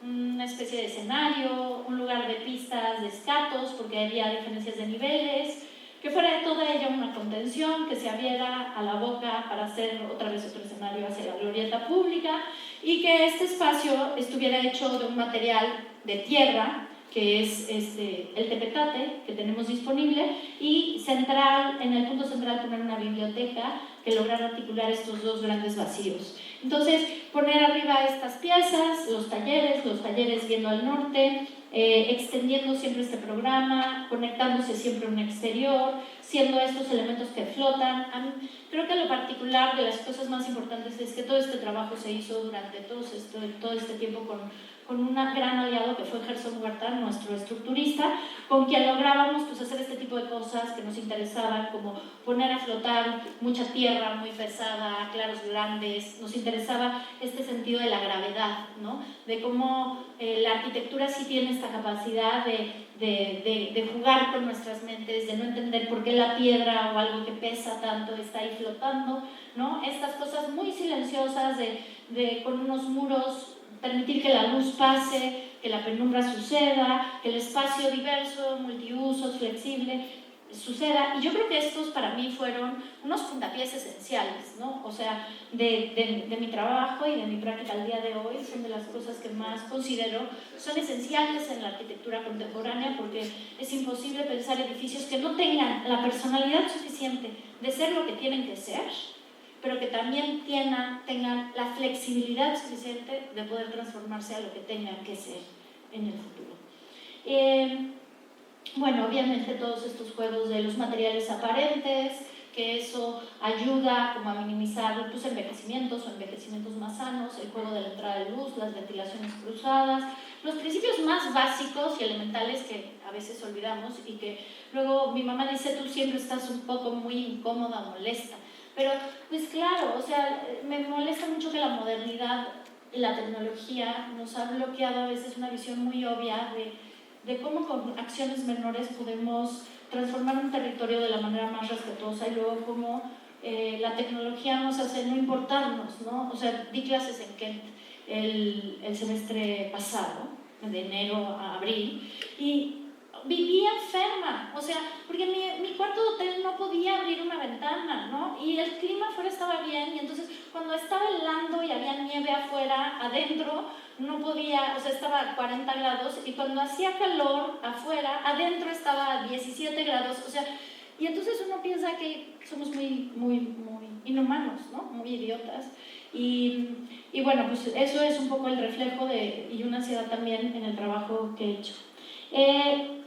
Speaker 4: una especie de escenario, un lugar de pistas, de escatos, porque había diferencias de niveles, que fuera de toda ella una contención, que se abriera a la boca para hacer otra vez otro escenario hacia la glorieta pública, y que este espacio estuviera hecho de un material de tierra, que es el tepetate que tenemos disponible, y central, en el punto central poner una biblioteca que lograra articular estos dos grandes vacíos. Entonces, poner arriba estas piezas, los talleres viendo al norte, extendiendo siempre este programa, conectándose siempre a un exterior, siendo estos elementos que flotan. Creo que lo particular de las cosas más importantes es que todo este trabajo se hizo durante todo este tiempo con un gran aliado que fue Gerson Huerta, nuestro estructurista, con quien lográbamos pues, hacer este tipo de cosas que nos interesaban, como poner a flotar mucha tierra muy pesada, claros grandes. Nos interesaba este sentido de la gravedad, ¿no? De cómo la arquitectura sí tiene esta capacidad de jugar con nuestras mentes, de no entender por qué la piedra o algo que pesa tanto está ahí flotando, ¿no? Estas cosas muy silenciosas con unos muros, permitir que la luz pase, que la penumbra suceda, que el espacio diverso, multiusos, flexible, suceda. Y yo creo que estos para mí fueron unos puntapiés esenciales, ¿no? O sea, de mi trabajo y de mi práctica al día de hoy, son de las cosas que más considero son esenciales en la arquitectura contemporánea, porque es imposible pensar edificios que no tengan la personalidad suficiente de ser lo que tienen que ser, pero que también tengan la flexibilidad suficiente de poder transformarse a lo que tengan que ser en el futuro. Bueno, obviamente todos estos juegos de los materiales aparentes, que eso ayuda como a minimizar pues, envejecimientos o envejecimientos más sanos, el juego de la entrada de luz, las ventilaciones cruzadas, los principios más básicos y elementales que a veces olvidamos y que luego mi mamá dice, tú siempre estás un poco muy incómoda, molesta. Pero, pues claro, o sea, me molesta mucho que la modernidad y la tecnología nos ha bloqueado a veces una visión muy obvia de cómo con acciones menores podemos transformar un territorio de la manera más respetuosa, y luego cómo la tecnología nos hace no importarnos, ¿no? O sea, di clases en Kent el semestre pasado, de enero a abril, y vivía enferma, o sea, porque mi cuarto de hotel no podía abrir una ventana, ¿no? Y el clima afuera estaba bien, y entonces cuando estaba helando y había nieve afuera, adentro, no podía, o sea, estaba a 40 grados y cuando hacía calor afuera, adentro estaba a 17 grados, o sea, y entonces uno piensa que somos muy inhumanos, ¿no? Muy idiotas. Y bueno, pues eso es un poco el reflejo y una ansiedad también en el trabajo que he hecho.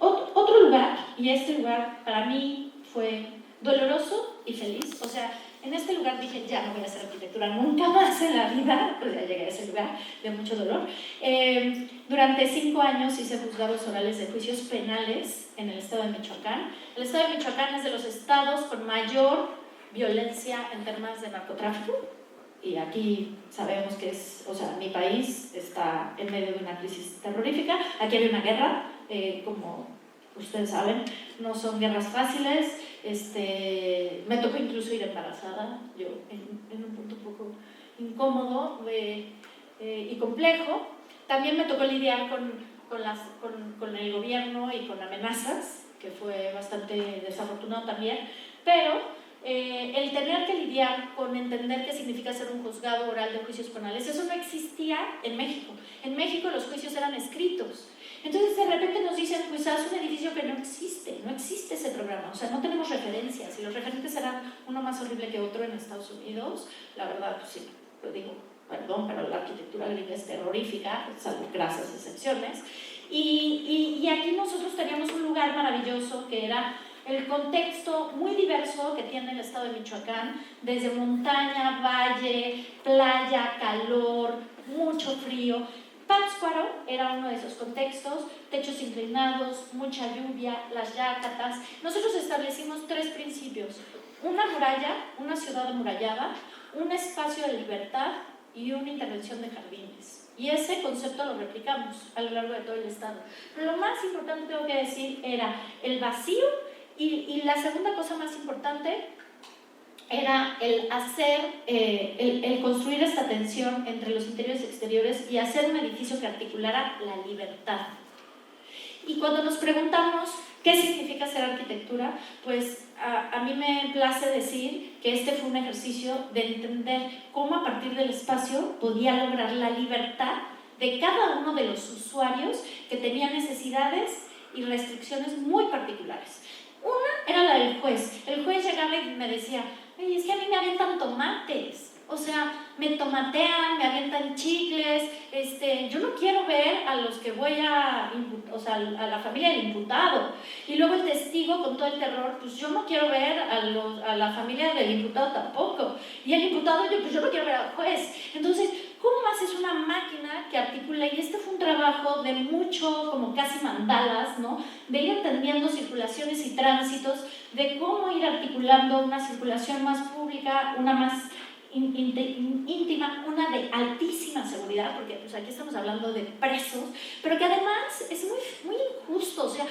Speaker 4: Otro lugar, y este lugar para mí fue doloroso y feliz, o sea, en este lugar dije, ya no voy a hacer arquitectura nunca más en la vida, pues ya llegué a ese lugar de mucho dolor. Durante 5 años hice juzgados orales de juicios penales en el estado de Michoacán. El estado de Michoacán es de los estados con mayor violencia en temas de narcotráfico. Y aquí sabemos que o sea, mi país está en medio de una crisis terrorífica. Aquí hay una guerra, como ustedes saben, no son guerras fáciles. Me tocó incluso ir embarazada, yo en un punto un poco incómodo y complejo. También me tocó lidiar con el gobierno y con amenazas, que fue bastante desafortunado también, pero el tener que lidiar con entender qué significa ser un juzgado oral de juicios penales, eso no existía en México. En México los juicios eran escritos. Entonces de repente nos dicen, pues haz un edificio que no existe ese programa, o sea, no tenemos referencias, y los referentes eran uno más horrible que otro en Estados Unidos. La verdad, pues sí, lo digo, perdón, pero la arquitectura gringa es terrorífica, salvo gracias excepciones. Y aquí nosotros teníamos un lugar maravilloso que era el contexto muy diverso que tiene el estado de Michoacán, desde montaña, valle, playa, calor, mucho frío. Pátzcuaro era uno de esos contextos, techos inclinados, mucha lluvia, las yácatas. Nosotros establecimos 3 principios: una muralla, una ciudad amurallada, un espacio de libertad y una intervención de jardines. Y ese concepto lo replicamos a lo largo de todo el estado. Pero lo más importante, tengo que decir, era el vacío. Y la segunda cosa más importante era el hacer, el construir esta tensión entre los interiores y exteriores y hacer un edificio que articulara la libertad. Y cuando nos preguntamos qué significa hacer arquitectura, pues a mí me place decir que este fue un ejercicio de entender cómo a partir del espacio podía lograr la libertad de cada uno de los usuarios que tenían necesidades y restricciones muy particulares. Una era la del juez. El juez llegaba y me decía, oye, es que a mí me avientan tomates, o sea, me tomatean, me avientan chicles, yo no quiero ver a los que voy o sea, a la familia del imputado. Y luego el testigo con todo el terror, pues yo no quiero ver a la familia del imputado tampoco. Y el imputado, pues yo no quiero ver al juez. Entonces, ¿cómo haces una máquina que articula? Y este fue un trabajo de mucho, como casi mandalas, ¿no? De ir entendiendo circulaciones y tránsitos, de cómo ir articulando una circulación más pública, una más íntima, una de altísima seguridad, porque pues, aquí estamos hablando de presos, pero que además es muy, muy injusto. O sea,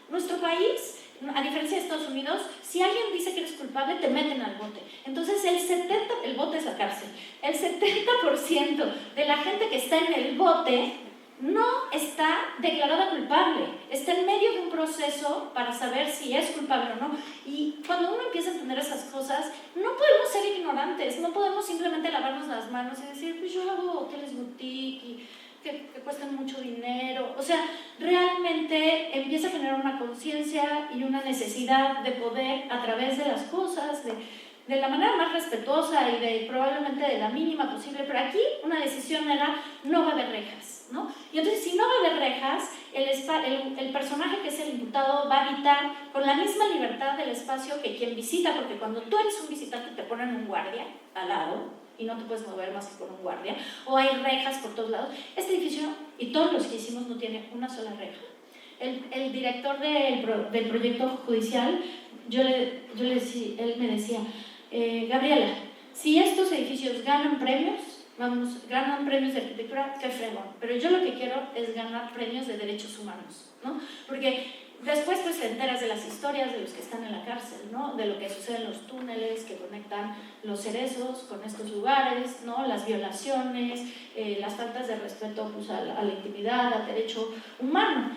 Speaker 4: nuestro país, a diferencia de Estados Unidos, si alguien dice que eres culpable, te meten al bote. Entonces, el bote es la cárcel. El 70% de la gente que está en el bote no está declarada culpable, está en medio de un proceso para saber si es culpable o no. Y cuando uno empieza a entender esas cosas, no podemos ser ignorantes, no podemos simplemente lavarnos las manos y decir, pues yo hago hoteles boutique y que cuestan mucho dinero. O sea, realmente empieza a generar una conciencia y una necesidad de poder, a través de las cosas, de la manera más respetuosa y probablemente de la mínima posible, pero aquí una decisión era, no va a haber rejas, ¿no? Y entonces, si no va a haber rejas, el personaje que es el imputado va a habitar con la misma libertad del espacio que quien visita, porque cuando tú eres un visitante te ponen un guardia al lado y no te puedes mover más que con un guardia, o hay rejas por todos lados. Este edificio, y todos los que hicimos, no tiene una sola reja. El director del proyecto judicial, él me decía, Gabriela, si estos edificios ganan premios de arquitectura, qué fregón, pero yo lo que quiero es ganar premios de derechos humanos, ¿no? Porque después pues te enteras de las historias de los que están en la cárcel, ¿no? De lo que sucede en los túneles que conectan Los Cerezos con estos lugares, ¿no? Las violaciones, las faltas de respeto pues, a la intimidad, al derecho humano.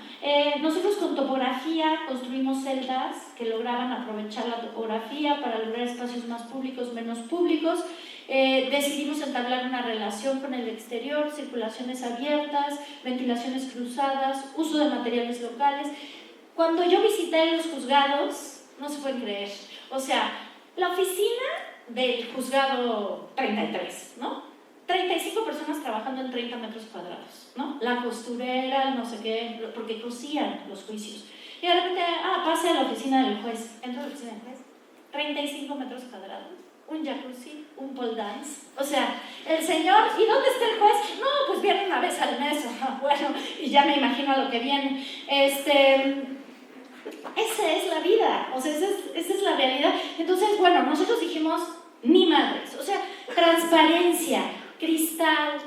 Speaker 4: Nosotros con topografía construimos celdas que lograban aprovechar la topografía para lograr espacios más públicos, menos públicos, Decidimos entablar una relación con el exterior, circulaciones abiertas, ventilaciones cruzadas, uso de materiales locales. Cuando yo visité los juzgados, no se pueden creer, o sea, la oficina del juzgado 33, ¿no? 35 personas trabajando en 30 metros cuadrados, ¿no? La costurera, no sé qué, porque cosían los juicios. Y de repente, pase a la oficina del juez. Entro a la oficina del juez, 35 metros cuadrados, un jacuzzi, un pole dance. O sea, el señor, ¿y dónde está el juez? No, pues viene una vez al mes. Bueno, y ya me imagino a lo que viene. Esa es la vida, o sea, esa es la realidad. Entonces, bueno, nosotros dijimos, ni madres, o sea, transparencia, cristal,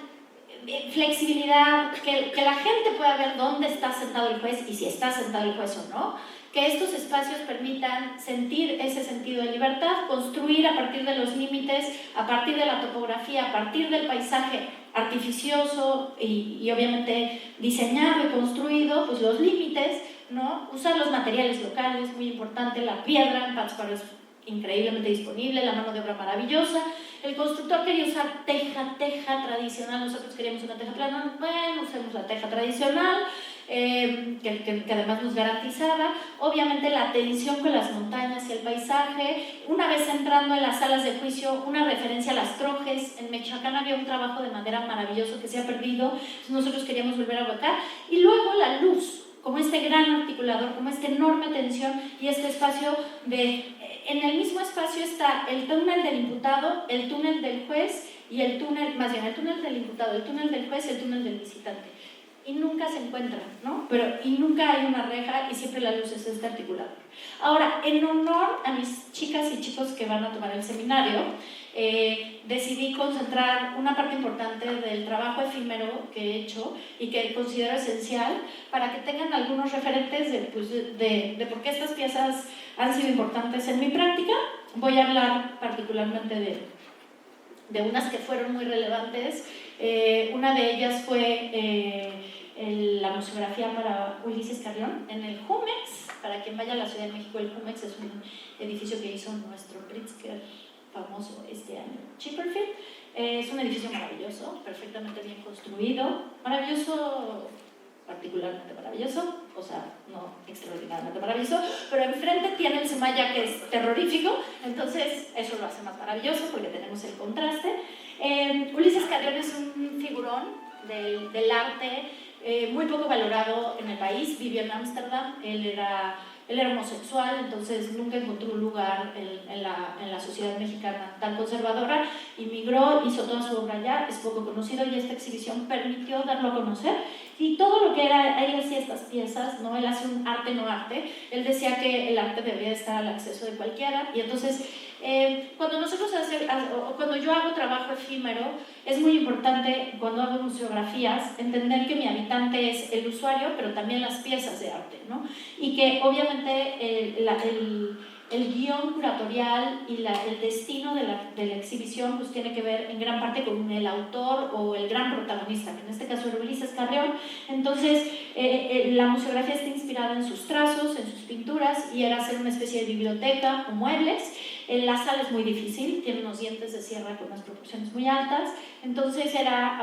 Speaker 4: flexibilidad, que la gente pueda ver dónde está sentado el juez y si está sentado el juez o no, que estos espacios permitan sentir ese sentido de libertad, construir a partir de los límites, a partir de la topografía, a partir del paisaje artificioso y obviamente diseñado y construido, pues los límites, ¿no? Usar los materiales locales, muy importante, la piedra en Pátzcuaro es increíblemente disponible, la mano de obra maravillosa. El constructor quería usar teja tradicional, nosotros queríamos una teja plana, bueno, usemos la teja tradicional, que además nos garantizaba, obviamente la atención con las montañas y el paisaje. Una vez entrando en las salas de juicio, una referencia a las trojes. En Michoacán había un trabajo de madera maravilloso que se ha perdido, nosotros queríamos volver a botar. Y luego la luz, como este gran articulador, como esta enorme tensión y este espacio de... En el mismo espacio está el túnel del imputado, el túnel del juez y el túnel, más bien el túnel del imputado, el túnel del juez y el túnel del visitante. Y nunca se encuentran, ¿no? Y nunca hay una reja y siempre la luz es este articulador. Ahora, en honor a mis chicas y chicos que van a tomar el seminario, decidí concentrar una parte importante del trabajo efímero que he hecho y que considero esencial para que tengan algunos referentes de por qué estas piezas han sido importantes en mi práctica. Voy a hablar particularmente de unas que fueron muy relevantes. Una de ellas fue la museografía para Ulises Carrión en el Jumex. Para quien vaya a la Ciudad de México, el Jumex es un edificio que hizo nuestro Pritzker famoso este año, Chipperfield. Es un edificio maravilloso, perfectamente bien construido, maravilloso, particularmente maravilloso, o sea, no extraordinariamente maravilloso, pero enfrente tiene el Semaya, que es terrorífico, entonces eso lo hace más maravilloso porque tenemos el contraste. Ulises Carrión es un figurón del arte muy poco valorado en el país, vivió en Ámsterdam, él era homosexual, entonces nunca encontró un lugar en la sociedad mexicana tan conservadora, inmigró, hizo toda su obra allá, es poco conocido y esta exhibición permitió darlo a conocer. Y todo lo que era, él hacía estas piezas, ¿no? Él hace un arte no arte, él decía que el arte debería estar al acceso de cualquiera, y entonces cuando yo hago trabajo efímero, es muy importante, cuando hago museografías, entender que mi habitante es el usuario, pero también las piezas de arte, ¿no? Y que obviamente el guión curatorial y el destino de la exhibición pues tiene que ver en gran parte con el autor o el gran protagonista, que en este caso era Ulises Carrión. Entonces la museografía está inspirada en sus trazos, en sus pinturas, y era hacer una especie de biblioteca o muebles. La sala es muy difícil, tiene unos dientes de sierra con unas proporciones muy altas, entonces era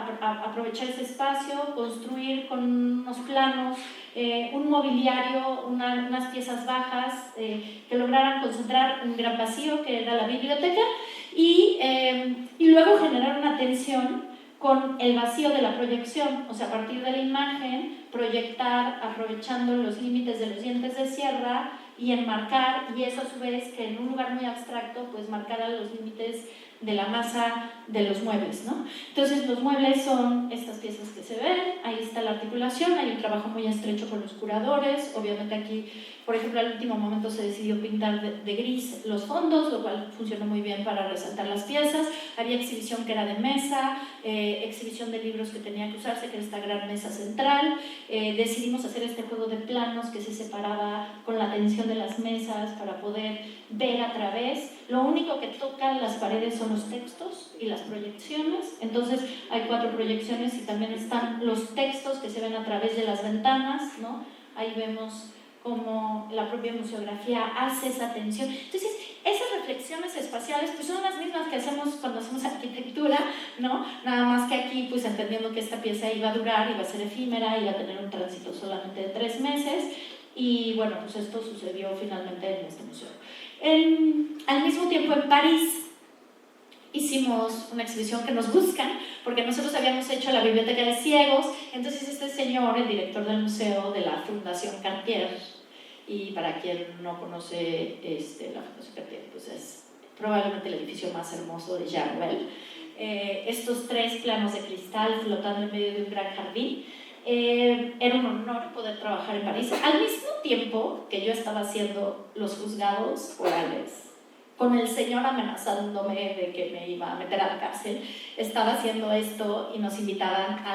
Speaker 4: aprovechar ese espacio, construir con unos planos, un mobiliario, unas piezas bajas que lograran concentrar un gran vacío que era la biblioteca, y luego generar una tensión con el vacío de la proyección, o sea, a partir de la imagen, proyectar aprovechando los límites de los dientes de sierra y enmarcar, y eso a su vez que en un lugar muy abstracto pues marcara los límites de la masa de los muebles, ¿no? Entonces los muebles son estas piezas que se ven, ahí está la articulación, hay un trabajo muy estrecho con los curadores, obviamente aquí, por ejemplo, al último momento se decidió pintar de gris los fondos, lo cual funcionó muy bien para resaltar las piezas. Había exhibición que era de mesa, exhibición de libros que tenía que usarse, que era esta gran mesa central. Decidimos hacer este juego de planos que se separaba con la tensión de las mesas para poder ver a través. Lo único que tocan las paredes son los textos y las proyecciones, entonces hay 4 proyecciones y también están los textos que se ven a través de las ventanas, ¿no? Ahí vemos cómo la propia museografía hace esa tensión. Entonces, esas reflexiones espaciales pues son las mismas que hacemos cuando hacemos arquitectura, ¿no? Nada más que aquí, pues entendiendo que esta pieza iba a durar, iba a ser efímera, iba a tener un tránsito solamente de 3 meses, y bueno, pues esto sucedió finalmente en este museo. Al mismo tiempo en París hicimos una exhibición que nos buscan, porque nosotros habíamos hecho la biblioteca de ciegos, entonces este señor, el director del museo de la Fundación Cartier, y para quien no conoce la Fundación Cartier, pues es probablemente el edificio más hermoso de Jarwell, estos 3 planos de cristal flotando en medio de un gran jardín. Era un honor poder trabajar en París, al mismo tiempo que yo estaba haciendo los juzgados orales, con el señor amenazándome de que me iba a meter a la cárcel. Estaba haciendo esto y nos invitaban a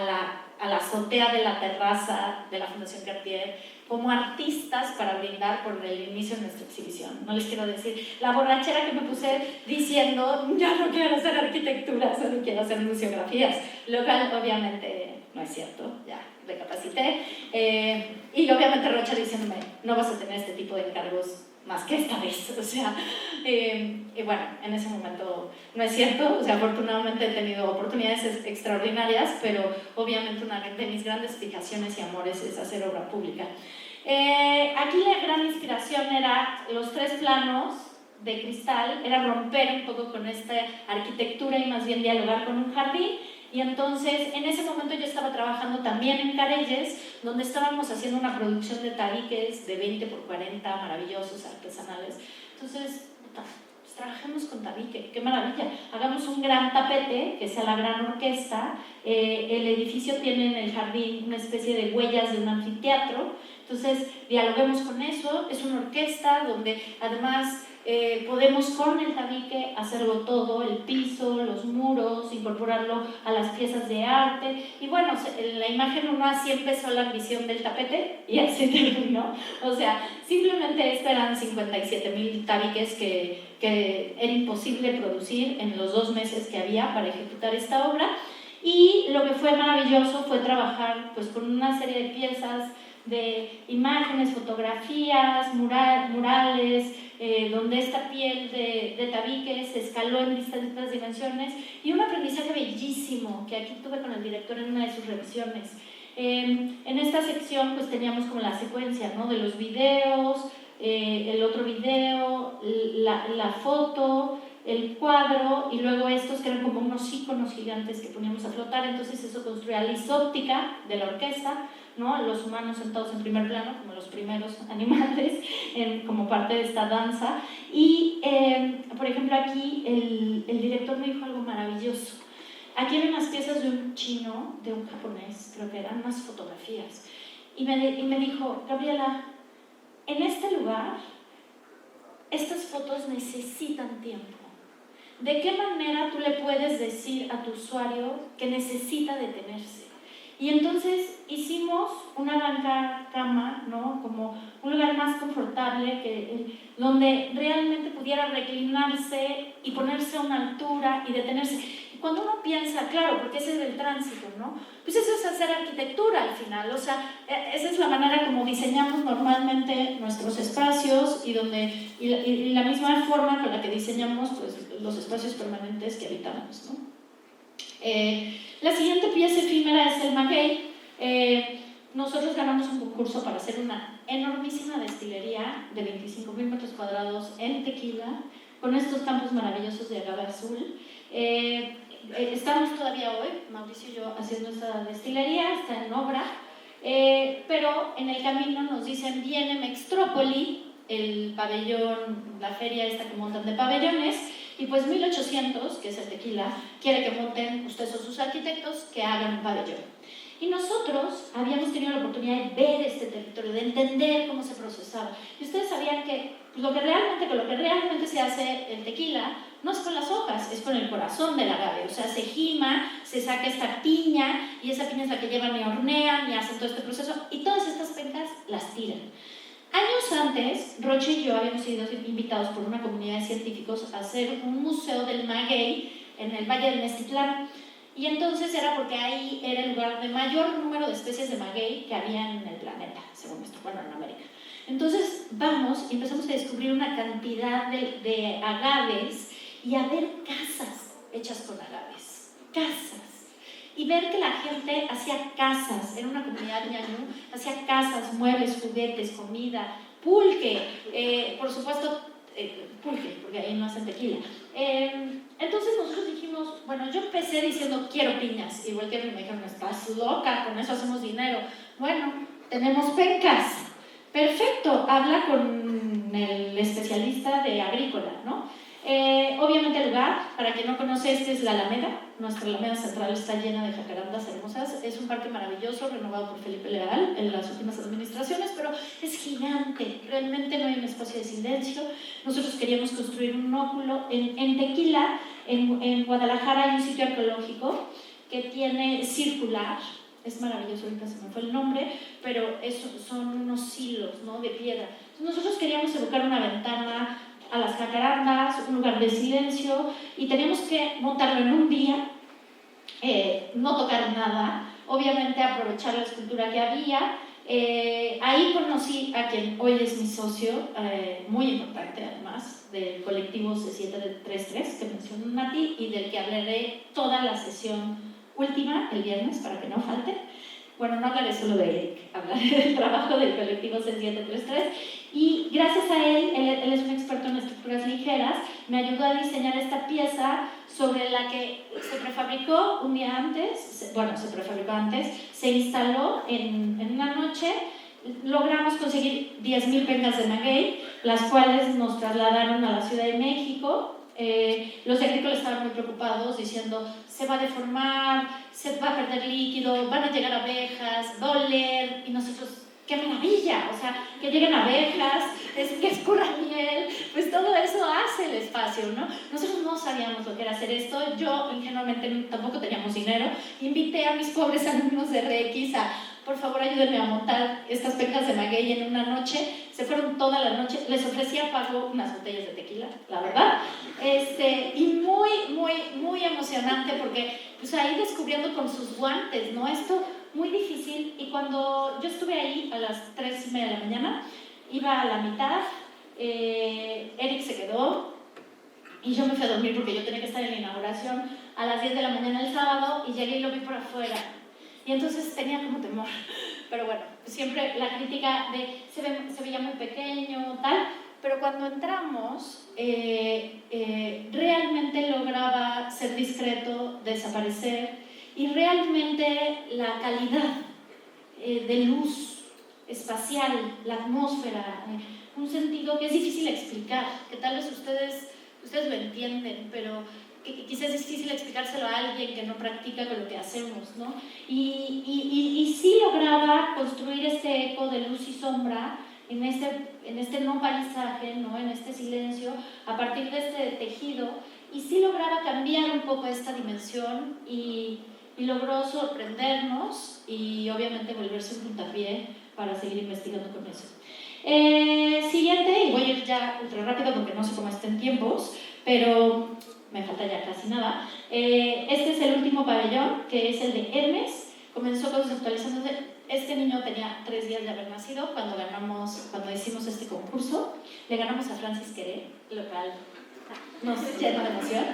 Speaker 4: la azotea de la terraza de la Fundación Cartier como artistas para brindar por el inicio de nuestra exhibición. No les quiero decir la borrachera que me puse diciendo ya no quiero hacer arquitectura, solo quiero hacer museografías, lo cual obviamente no es cierto, ya recapacité. Y obviamente Rocha diciéndome no vas a tener este tipo de encargos más que esta vez, o sea, y bueno, en ese momento no es cierto, o sea, afortunadamente he tenido oportunidades extraordinarias, pero obviamente una de mis grandes fijaciones y amores es hacer obra pública. Aquí la gran inspiración era los 3 planos de cristal, era romper un poco con esta arquitectura y más bien dialogar con un jardín. Y entonces, en ese momento yo estaba trabajando también en Carelles, donde estábamos haciendo una producción de tabiques de 20 por 40, maravillosos, artesanales. Entonces, pues trabajemos con tabique, qué maravilla. Hagamos un gran tapete, que sea la gran orquesta. El edificio tiene en el jardín una especie de huellas de un anfiteatro. Entonces, dialoguemos con eso. Es una orquesta donde además podemos con el tabique hacerlo todo, el piso, los muros, incorporarlo a las piezas de arte. Y bueno, en la imagen uno así empezó la ambición del tapete y así terminó. O sea, simplemente esto eran 57,000 tabiques que era imposible producir en los 2 meses que había para ejecutar esta obra. Y lo que fue maravilloso fue trabajar pues, con una serie de piezas de imágenes, fotografías, murales, donde esta piel de tabique se escaló en distintas dimensiones, y un aprendizaje bellísimo que aquí tuve con el director en una de sus revisiones. En esta sección pues teníamos como la secuencia, ¿no? De los videos, el otro video, la foto, el cuadro, y luego estos que eran como unos iconos gigantes que poníamos a flotar. Entonces eso construía la isóptica de la orquesta, ¿no? Los humanos sentados en primer plano como los primeros animales, como parte de esta danza. Y por ejemplo aquí el director me dijo algo maravilloso. Aquí eran unas piezas de un chino, de un japonés, creo que eran unas fotografías, y me dijo, Gabriela, en este lugar estas fotos necesitan tiempo. ¿De qué manera tú le puedes decir a tu usuario que necesita detenerse? Y entonces hicimos una banca cama, ¿no? Como un lugar más confortable, donde realmente pudiera reclinarse y ponerse a una altura y detenerse. Y cuando uno piensa, claro, porque ese es el tránsito, ¿no? Pues eso es hacer arquitectura al final, o sea, esa es la manera como diseñamos normalmente nuestros espacios y la misma forma con la que diseñamos pues, los espacios permanentes que habitamos, ¿no? La siguiente pieza efímera es el maguey. Nosotros ganamos un concurso para hacer una enormísima destilería de 25,000 metros cuadrados en Tequila, con estos campos maravillosos de agave azul. Estamos todavía hoy, Mauricio y yo, haciendo esta destilería, está en obra, pero en el camino nos dicen, viene Mextrópoli, el pabellón, la feria esta que montan de pabellones, y pues 1800, que es el Tequila, quiere que monten, ustedes son sus arquitectos, que hagan un pabellón. Y nosotros habíamos tenido la oportunidad de ver este territorio, de entender cómo se procesaba. Y ustedes sabían que lo que realmente se hace el tequila no es con las hojas, es con el corazón del agave. O sea, se gima, se saca esta piña, y esa piña es la que llevan y hornean y hacen todo este proceso, y todas estas pencas las tiran. Años antes, Rocha y yo habíamos sido invitados por una comunidad de científicos a hacer un museo del maguey en el Valle del Meztitlán. Y entonces era porque ahí era el lugar de mayor número de especies de maguey que había en el planeta, según esto, bueno, en América. Entonces vamos y empezamos a descubrir una cantidad de agaves y a ver casas hechas con agaves, casas. Y ver que la gente hacía casas, era una comunidad ñañú, hacía casas, muebles, juguetes, comida, pulque, por supuesto, pulque, porque ahí no hacen tequila. Entonces nosotros dijimos, bueno, yo empecé diciendo quiero piñas, igual que me dijeron, estás loca, con eso hacemos dinero. Bueno, tenemos pencas, perfecto, habla con el especialista de agrícola, ¿no? Obviamente el lugar, para quien no conoce, este es la Alameda, nuestra Alameda Central está llena de jacarandas hermosas, es un parque maravilloso, renovado por Felipe Leal en las últimas administraciones, pero es gigante, realmente no hay un espacio de silencio. Nosotros queríamos construir un óculo en Tequila, en Guadalajara hay un sitio arqueológico que tiene circular, es maravilloso, ahorita se me fue el nombre, pero son unos silos, ¿no?, de piedra. Entonces nosotros queríamos evocar una ventana a las jacarandas, un lugar de silencio, y teníamos que montarlo en un día, no tocar nada, obviamente aprovechar la escultura que había. Ahí conocí a quien hoy es mi socio, muy importante además, del colectivo C733 que mencionó Nati y del que hablaré toda la sesión última, el viernes, para que no falte. Bueno, no hablaré solo de Eric, hablaré del trabajo del colectivo C733 y gracias a él es un experto en estructuras ligeras, me ayudó a diseñar esta pieza sobre la que se prefabricó un día antes, bueno, se prefabricó antes, se instaló en una noche, logramos conseguir 10,000 pencas de maguey, las cuales nos trasladaron a la Ciudad de México. Los agrícolas estaban muy preocupados diciendo se va a deformar, se va a perder líquido, van a llegar abejas, va a oler, y nosotros, ¡qué maravilla! O sea, que lleguen abejas, que escurra miel, pues todo eso hace el espacio, ¿no? Nosotros no sabíamos lo que era hacer esto, yo ingenuamente tampoco teníamos dinero, invité a mis pobres alumnos de RX a, por favor, ayúdenme a montar estas pencas de maguey en una noche. Se fueron toda la noche, les ofrecía pago unas botellas de tequila, la verdad, y muy emocionante porque pues ahí descubriendo con sus guantes, ¿no? Esto muy difícil, y cuando yo estuve ahí a las 3:30 de la mañana, iba a la mitad, Eric se quedó y yo me fui a dormir porque yo tenía que estar en la inauguración a las 10 de la mañana el sábado, y llegué y lo vi por afuera. Y entonces tenía como temor, pero bueno, siempre la crítica de se veía muy pequeño, tal, pero cuando entramos, realmente lograba ser discreto, desaparecer, y realmente la calidad de luz espacial, la atmósfera, un sentido que es difícil explicar, que tal vez ustedes lo entienden, pero que quizás es difícil explicárselo a alguien que no practica con lo que hacemos, ¿no? Y sí lograba construir este eco de luz y sombra en este no paisaje, ¿no?, en este silencio, a partir de este tejido, y sí lograba cambiar un poco esta dimensión y logró sorprendernos y obviamente volverse un puntapié para seguir investigando con eso. Siguiente, y voy a ir ya ultra rápido porque no sé cómo estén tiempos, pero me falta ya casi nada. Este es el último pabellón, que es el de Hermes. Comenzó conceptualizándose. Este niño tenía 3 días de haber nacido cuando hicimos este concurso. Le ganamos a Francis Queré, lo cual nos llena de emoción.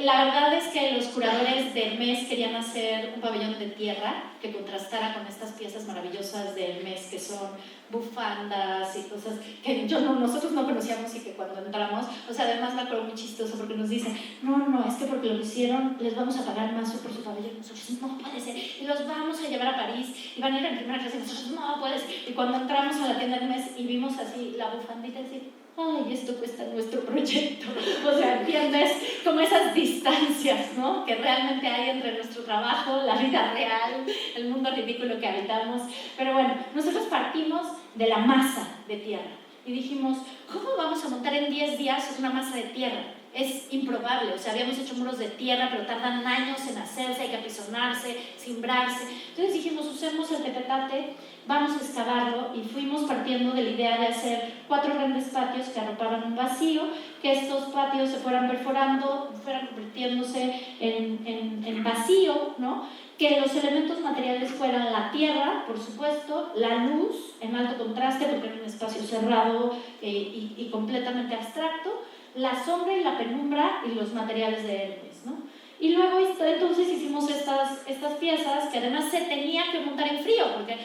Speaker 4: La verdad es que los curadores de Hermes querían hacer un pabellón de tierra que contrastara con estas piezas maravillosas de Hermes, que son bufandas y cosas que nosotros no conocíamos, y que cuando entramos, o sea, además me acuerdo muy chistoso porque nos dicen, no, es que porque lo hicieron les vamos a pagar más por su pabellón. Nosotros, no puede ser, y los vamos a llevar a París y van a ir en primera clase, y nosotros, no puede ser. Y cuando entramos a la tienda de Hermes y vimos así la bufandita, así, ay, esto cuesta nuestro proyecto. O sea, entiendes como esas distancias, ¿no?, que realmente hay entre nuestro trabajo, la vida real, el mundo ridículo que habitamos. Pero bueno, nosotros partimos de la masa de tierra y dijimos, ¿cómo vamos a montar en 10 días una masa de tierra? es improbable. O sea, habíamos hecho muros de tierra, pero tardan años en hacerse, hay que apisonarse, cimbrarse. Entonces dijimos, usemos el tepetate, vamos a excavarlo, y fuimos partiendo de la idea de hacer 4 grandes patios que arropaban un vacío, que estos patios se fueran perforando, fueran convirtiéndose en vacío, ¿no? Que los elementos materiales fueran la tierra, por supuesto, la luz en alto contraste, porque era un espacio cerrado y completamente abstracto, la sombra y la penumbra y los materiales de Hermes, ¿no? Y luego entonces hicimos estas piezas que además se tenía que montar en frío, porque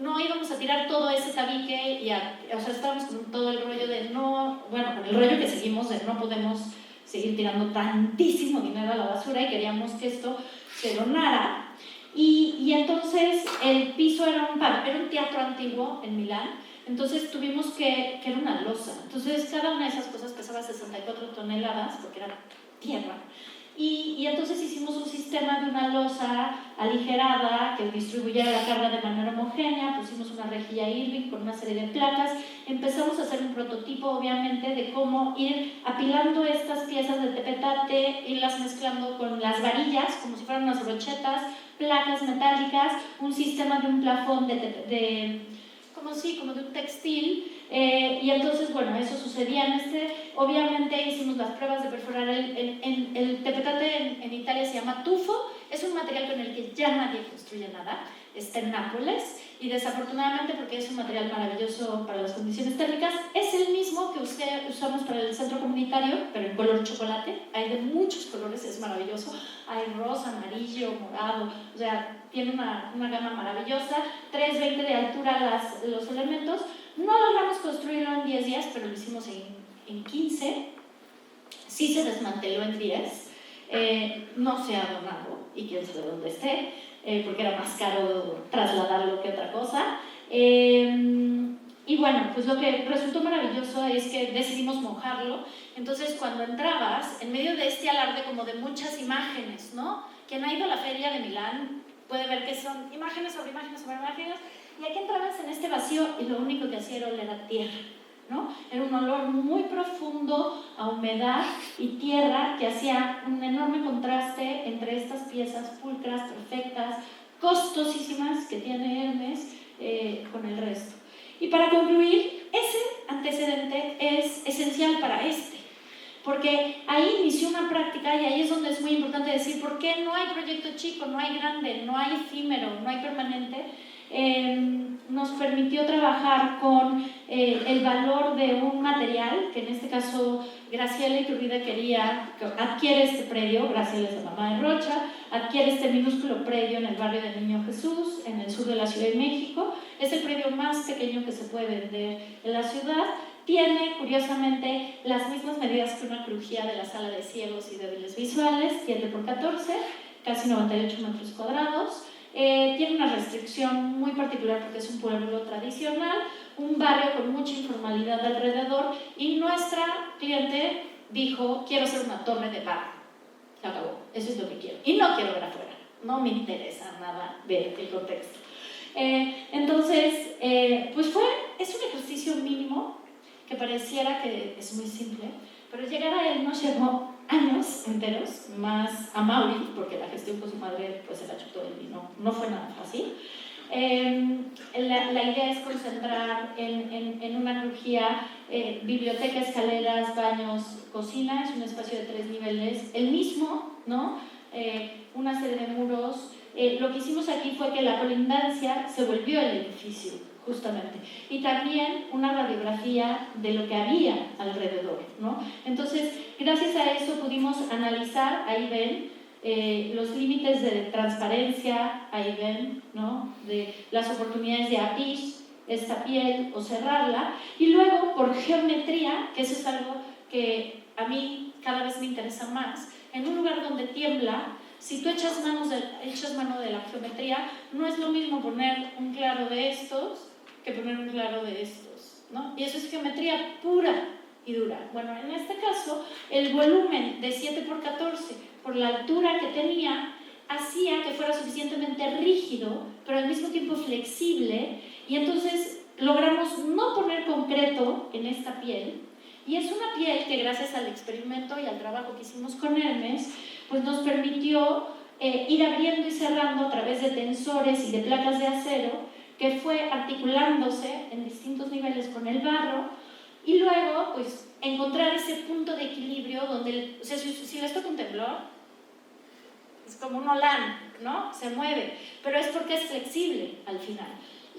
Speaker 4: no íbamos a tirar todo ese tabique, o sea, estábamos con todo el rollo de no, bueno, con el rollo que seguimos de no podemos seguir tirando tantísimo dinero a la basura, y queríamos que esto se donara. Y entonces el piso era un teatro antiguo en Milán, entonces tuvimos que era una losa. Entonces cada una de esas cosas pesaba 64 toneladas, porque era tierra. Y entonces hicimos un sistema de una losa aligerada que distribuyera la carga de manera homogénea, pusimos una rejilla Irving con una serie de placas, empezamos a hacer un prototipo, obviamente, de cómo ir apilando estas piezas de tepetate, irlas mezclando con las varillas, como si fueran unas brochetas, placas metálicas, un sistema de un plafón como de un textil, y entonces, bueno, eso sucedía obviamente hicimos las pruebas de perforar el tepetate en Italia se llama tufo, es un material con el que ya nadie construye nada, está en Nápoles, y desafortunadamente, porque es un material maravilloso para las condiciones térmicas, es el mismo que usamos para el centro comunitario, pero en color chocolate, hay de muchos colores, es maravilloso, hay rosa, amarillo, morado, o sea, tiene una gama maravillosa, 3,20 de altura los elementos. No logramos construirlo en 10 días, pero lo hicimos en 15, sí se desmanteló en 10, no se ha donado, y quién sabe dónde esté, porque era más caro trasladarlo que otra cosa. Y bueno, pues lo que resultó maravilloso es que decidimos mojarlo. Entonces, cuando entrabas, en medio de este alarde como de muchas imágenes, ¿no? Quien ha ido a la feria de Milán puede ver que son imágenes sobre imágenes sobre imágenes, y aquí entrabas en este vacío y lo único que hacía era oler a tierra, ¿no? Era un olor muy profundo a humedad y tierra que hacía un enorme contraste entre estas piezas pulcras, perfectas, costosísimas que tiene Hermes con el resto. Y para concluir, ese antecedente es esencial para porque ahí inició una práctica, y ahí es donde es muy importante decir por qué no hay proyecto chico, no hay grande, no hay efímero, no hay permanente. Nos permitió trabajar con el valor de un material, que en este caso Graciela Iturbide quería, que adquiere este predio, Graciela es la mamá de Rocha, adquiere este minúsculo predio en el barrio del Niño Jesús, en el sur de la Ciudad de México, es el predio más pequeño que se puede vender en la ciudad, tiene curiosamente las mismas medidas que una crujía de la sala de ciegos y débiles visuales, 7 por 14, casi 98 metros cuadrados. Tiene una restricción muy particular porque es un pueblo tradicional, un barrio con mucha informalidad alrededor, y nuestra cliente dijo, quiero hacer una torre de bar. Se acabó, eso es lo que quiero. Y no quiero ver afuera, no me interesa nada ver el contexto. Entonces, pues es un ejercicio mínimo que pareciera que es muy simple, pero llegar a él nos llevó años enteros, más a Mauri, porque la gestión con su madre pues se la chutó él y no fue nada fácil. La idea es concentrar en una crujía biblioteca, escaleras, baños, cocina, es un espacio de 3 niveles, el mismo, ¿no? Una serie de muros. Lo que hicimos aquí fue que la colindancia se volvió el edificio, justamente, y también una radiografía de lo que había alrededor, ¿no? Entonces, gracias a eso pudimos analizar, ahí ven, los límites de transparencia, ahí ven, ¿no? De las oportunidades de abrir esta piel o cerrarla, y luego por geometría, que eso es algo que a mí cada vez me interesa más, en un lugar donde tiembla, si tú echas mano de la geometría, no es lo mismo poner un claro de estos que poner un claro de estos, ¿no? Y eso es geometría pura y dura. Bueno, en este caso, el volumen de 7 por 14, por la altura que tenía, hacía que fuera suficientemente rígido, pero al mismo tiempo flexible, y entonces logramos no poner concreto en esta piel, Y es una piel que gracias al experimento y al trabajo que hicimos con Hermes, pues nos permitió ir abriendo y cerrando a través de tensores y de placas de acero, que fue articulándose en distintos niveles con el barro, y luego pues encontrar ese punto de equilibrio donde, o sea, si les toca un temblor, es como un holán, ¿no? Se mueve, pero es porque es flexible al final.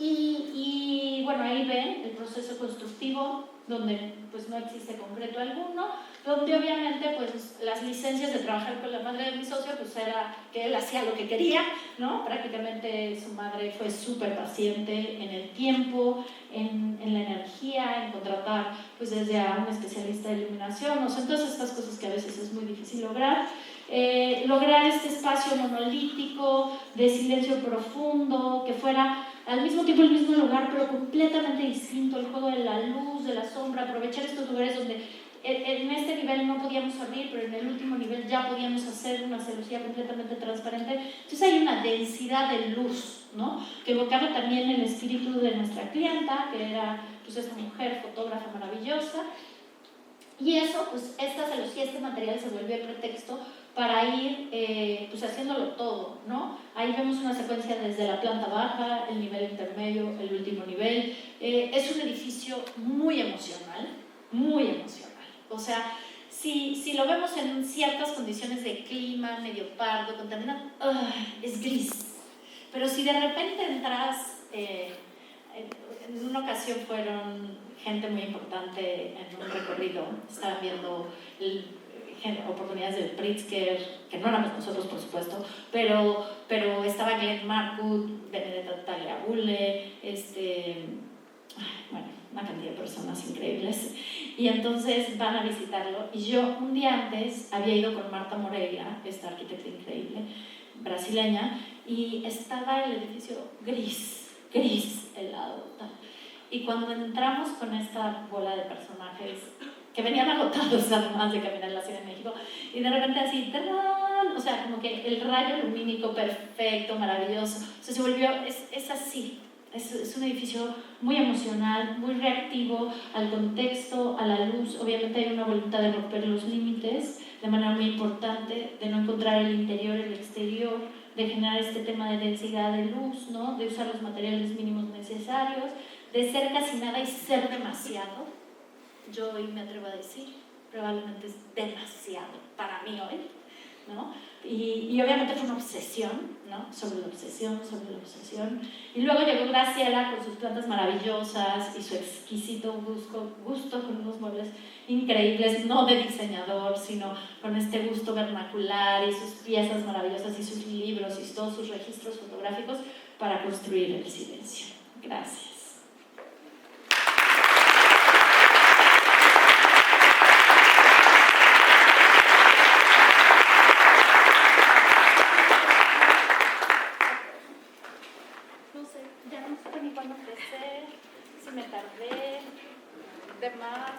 Speaker 4: Y bueno, ahí ven el proceso constructivo, donde pues no existe concreto alguno, donde obviamente pues las licencias de trabajar con la madre de mi socio pues era que él hacía lo que quería, ¿no? Prácticamente su madre fue súper paciente en el tiempo, en la energía, en contratar pues desde a un especialista de iluminación, o sea, todas estas cosas que a veces es muy difícil lograr. Lograr este espacio monolítico de silencio profundo, que fuera al mismo tiempo el mismo lugar, pero completamente distinto, el juego de la luz, de la sombra, aprovechar estos lugares donde en este nivel no podíamos abrir, pero en el último nivel ya podíamos hacer una celosía completamente transparente. Entonces hay una densidad de luz, ¿no? Que evocaba también el espíritu de nuestra clienta, que era pues esta mujer fotógrafa maravillosa. Y eso, pues esta celosía, este material se vuelve pretexto para ir pues haciéndolo todo, ¿no? Ahí vemos una secuencia desde la planta baja, el nivel intermedio, el último nivel. Es un edificio muy emocional, muy emocional. O sea, si lo vemos en ciertas condiciones de clima, medio pardo, contaminado, es gris. Pero si de repente entras, en una ocasión fueron gente muy importante en un recorrido, estaban viendo oportunidades del Pritzker, que no éramos nosotros por supuesto, pero estaba Glenn Markut, Benedetta Tagliabue, bueno, una cantidad de personas increíbles, y entonces van a visitarlo, y yo un día antes había ido con Marta Moreira, esta arquitecta increíble, brasileña, y estaba el edificio gris, helado, tal. Y cuando entramos con esta bola de personajes que venían agotados además de caminar en la Ciudad de México, y de repente así, ¡tarán! O sea, como que el rayo lumínico perfecto, maravilloso, o sea, se volvió, es así, es un edificio muy emocional, muy reactivo al contexto, a la luz. Obviamente hay una voluntad de romper los límites de manera muy importante, de no encontrar el interior, el exterior, de generar este tema de densidad de luz, ¿no? De usar los materiales mínimos necesarios, de ser casi nada y ser demasiado. Yo hoy me atrevo a decir, probablemente es demasiado para mí hoy, ¿no? Y obviamente fue una obsesión, ¿no? Sobre la obsesión. Y luego llegó Graciela con sus plantas maravillosas y su exquisito gusto con unos muebles increíbles, no de diseñador, sino con este gusto vernacular y sus piezas maravillosas y sus libros y todos sus registros fotográficos para construir el silencio. Gracias. Si me tardé de más.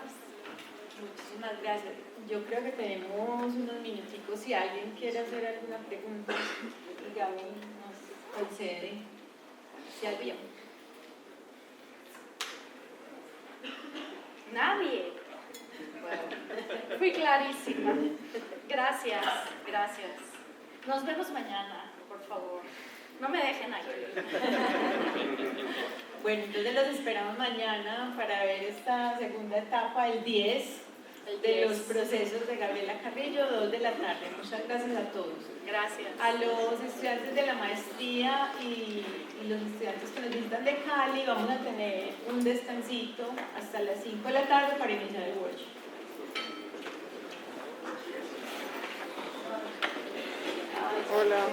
Speaker 3: Muchísimas gracias. Yo creo que tenemos unos minuticos. Si alguien quiere hacer alguna pregunta, Gaby nos concede. Si alguien.
Speaker 2: Nadie. Bueno, fui clarísima. Gracias. Nos vemos mañana, por favor. No me dejen aquí.
Speaker 3: Bueno, entonces los esperamos mañana para ver esta segunda etapa, el 10, de los procesos de Gabriela Carrillo, 2 de la tarde. Muchas gracias a todos.
Speaker 2: Gracias.
Speaker 3: A los estudiantes de la maestría y los estudiantes que nos visitan de Cali, vamos a tener un descansito hasta las 5 de la tarde para iniciar el workshop.
Speaker 5: Hola.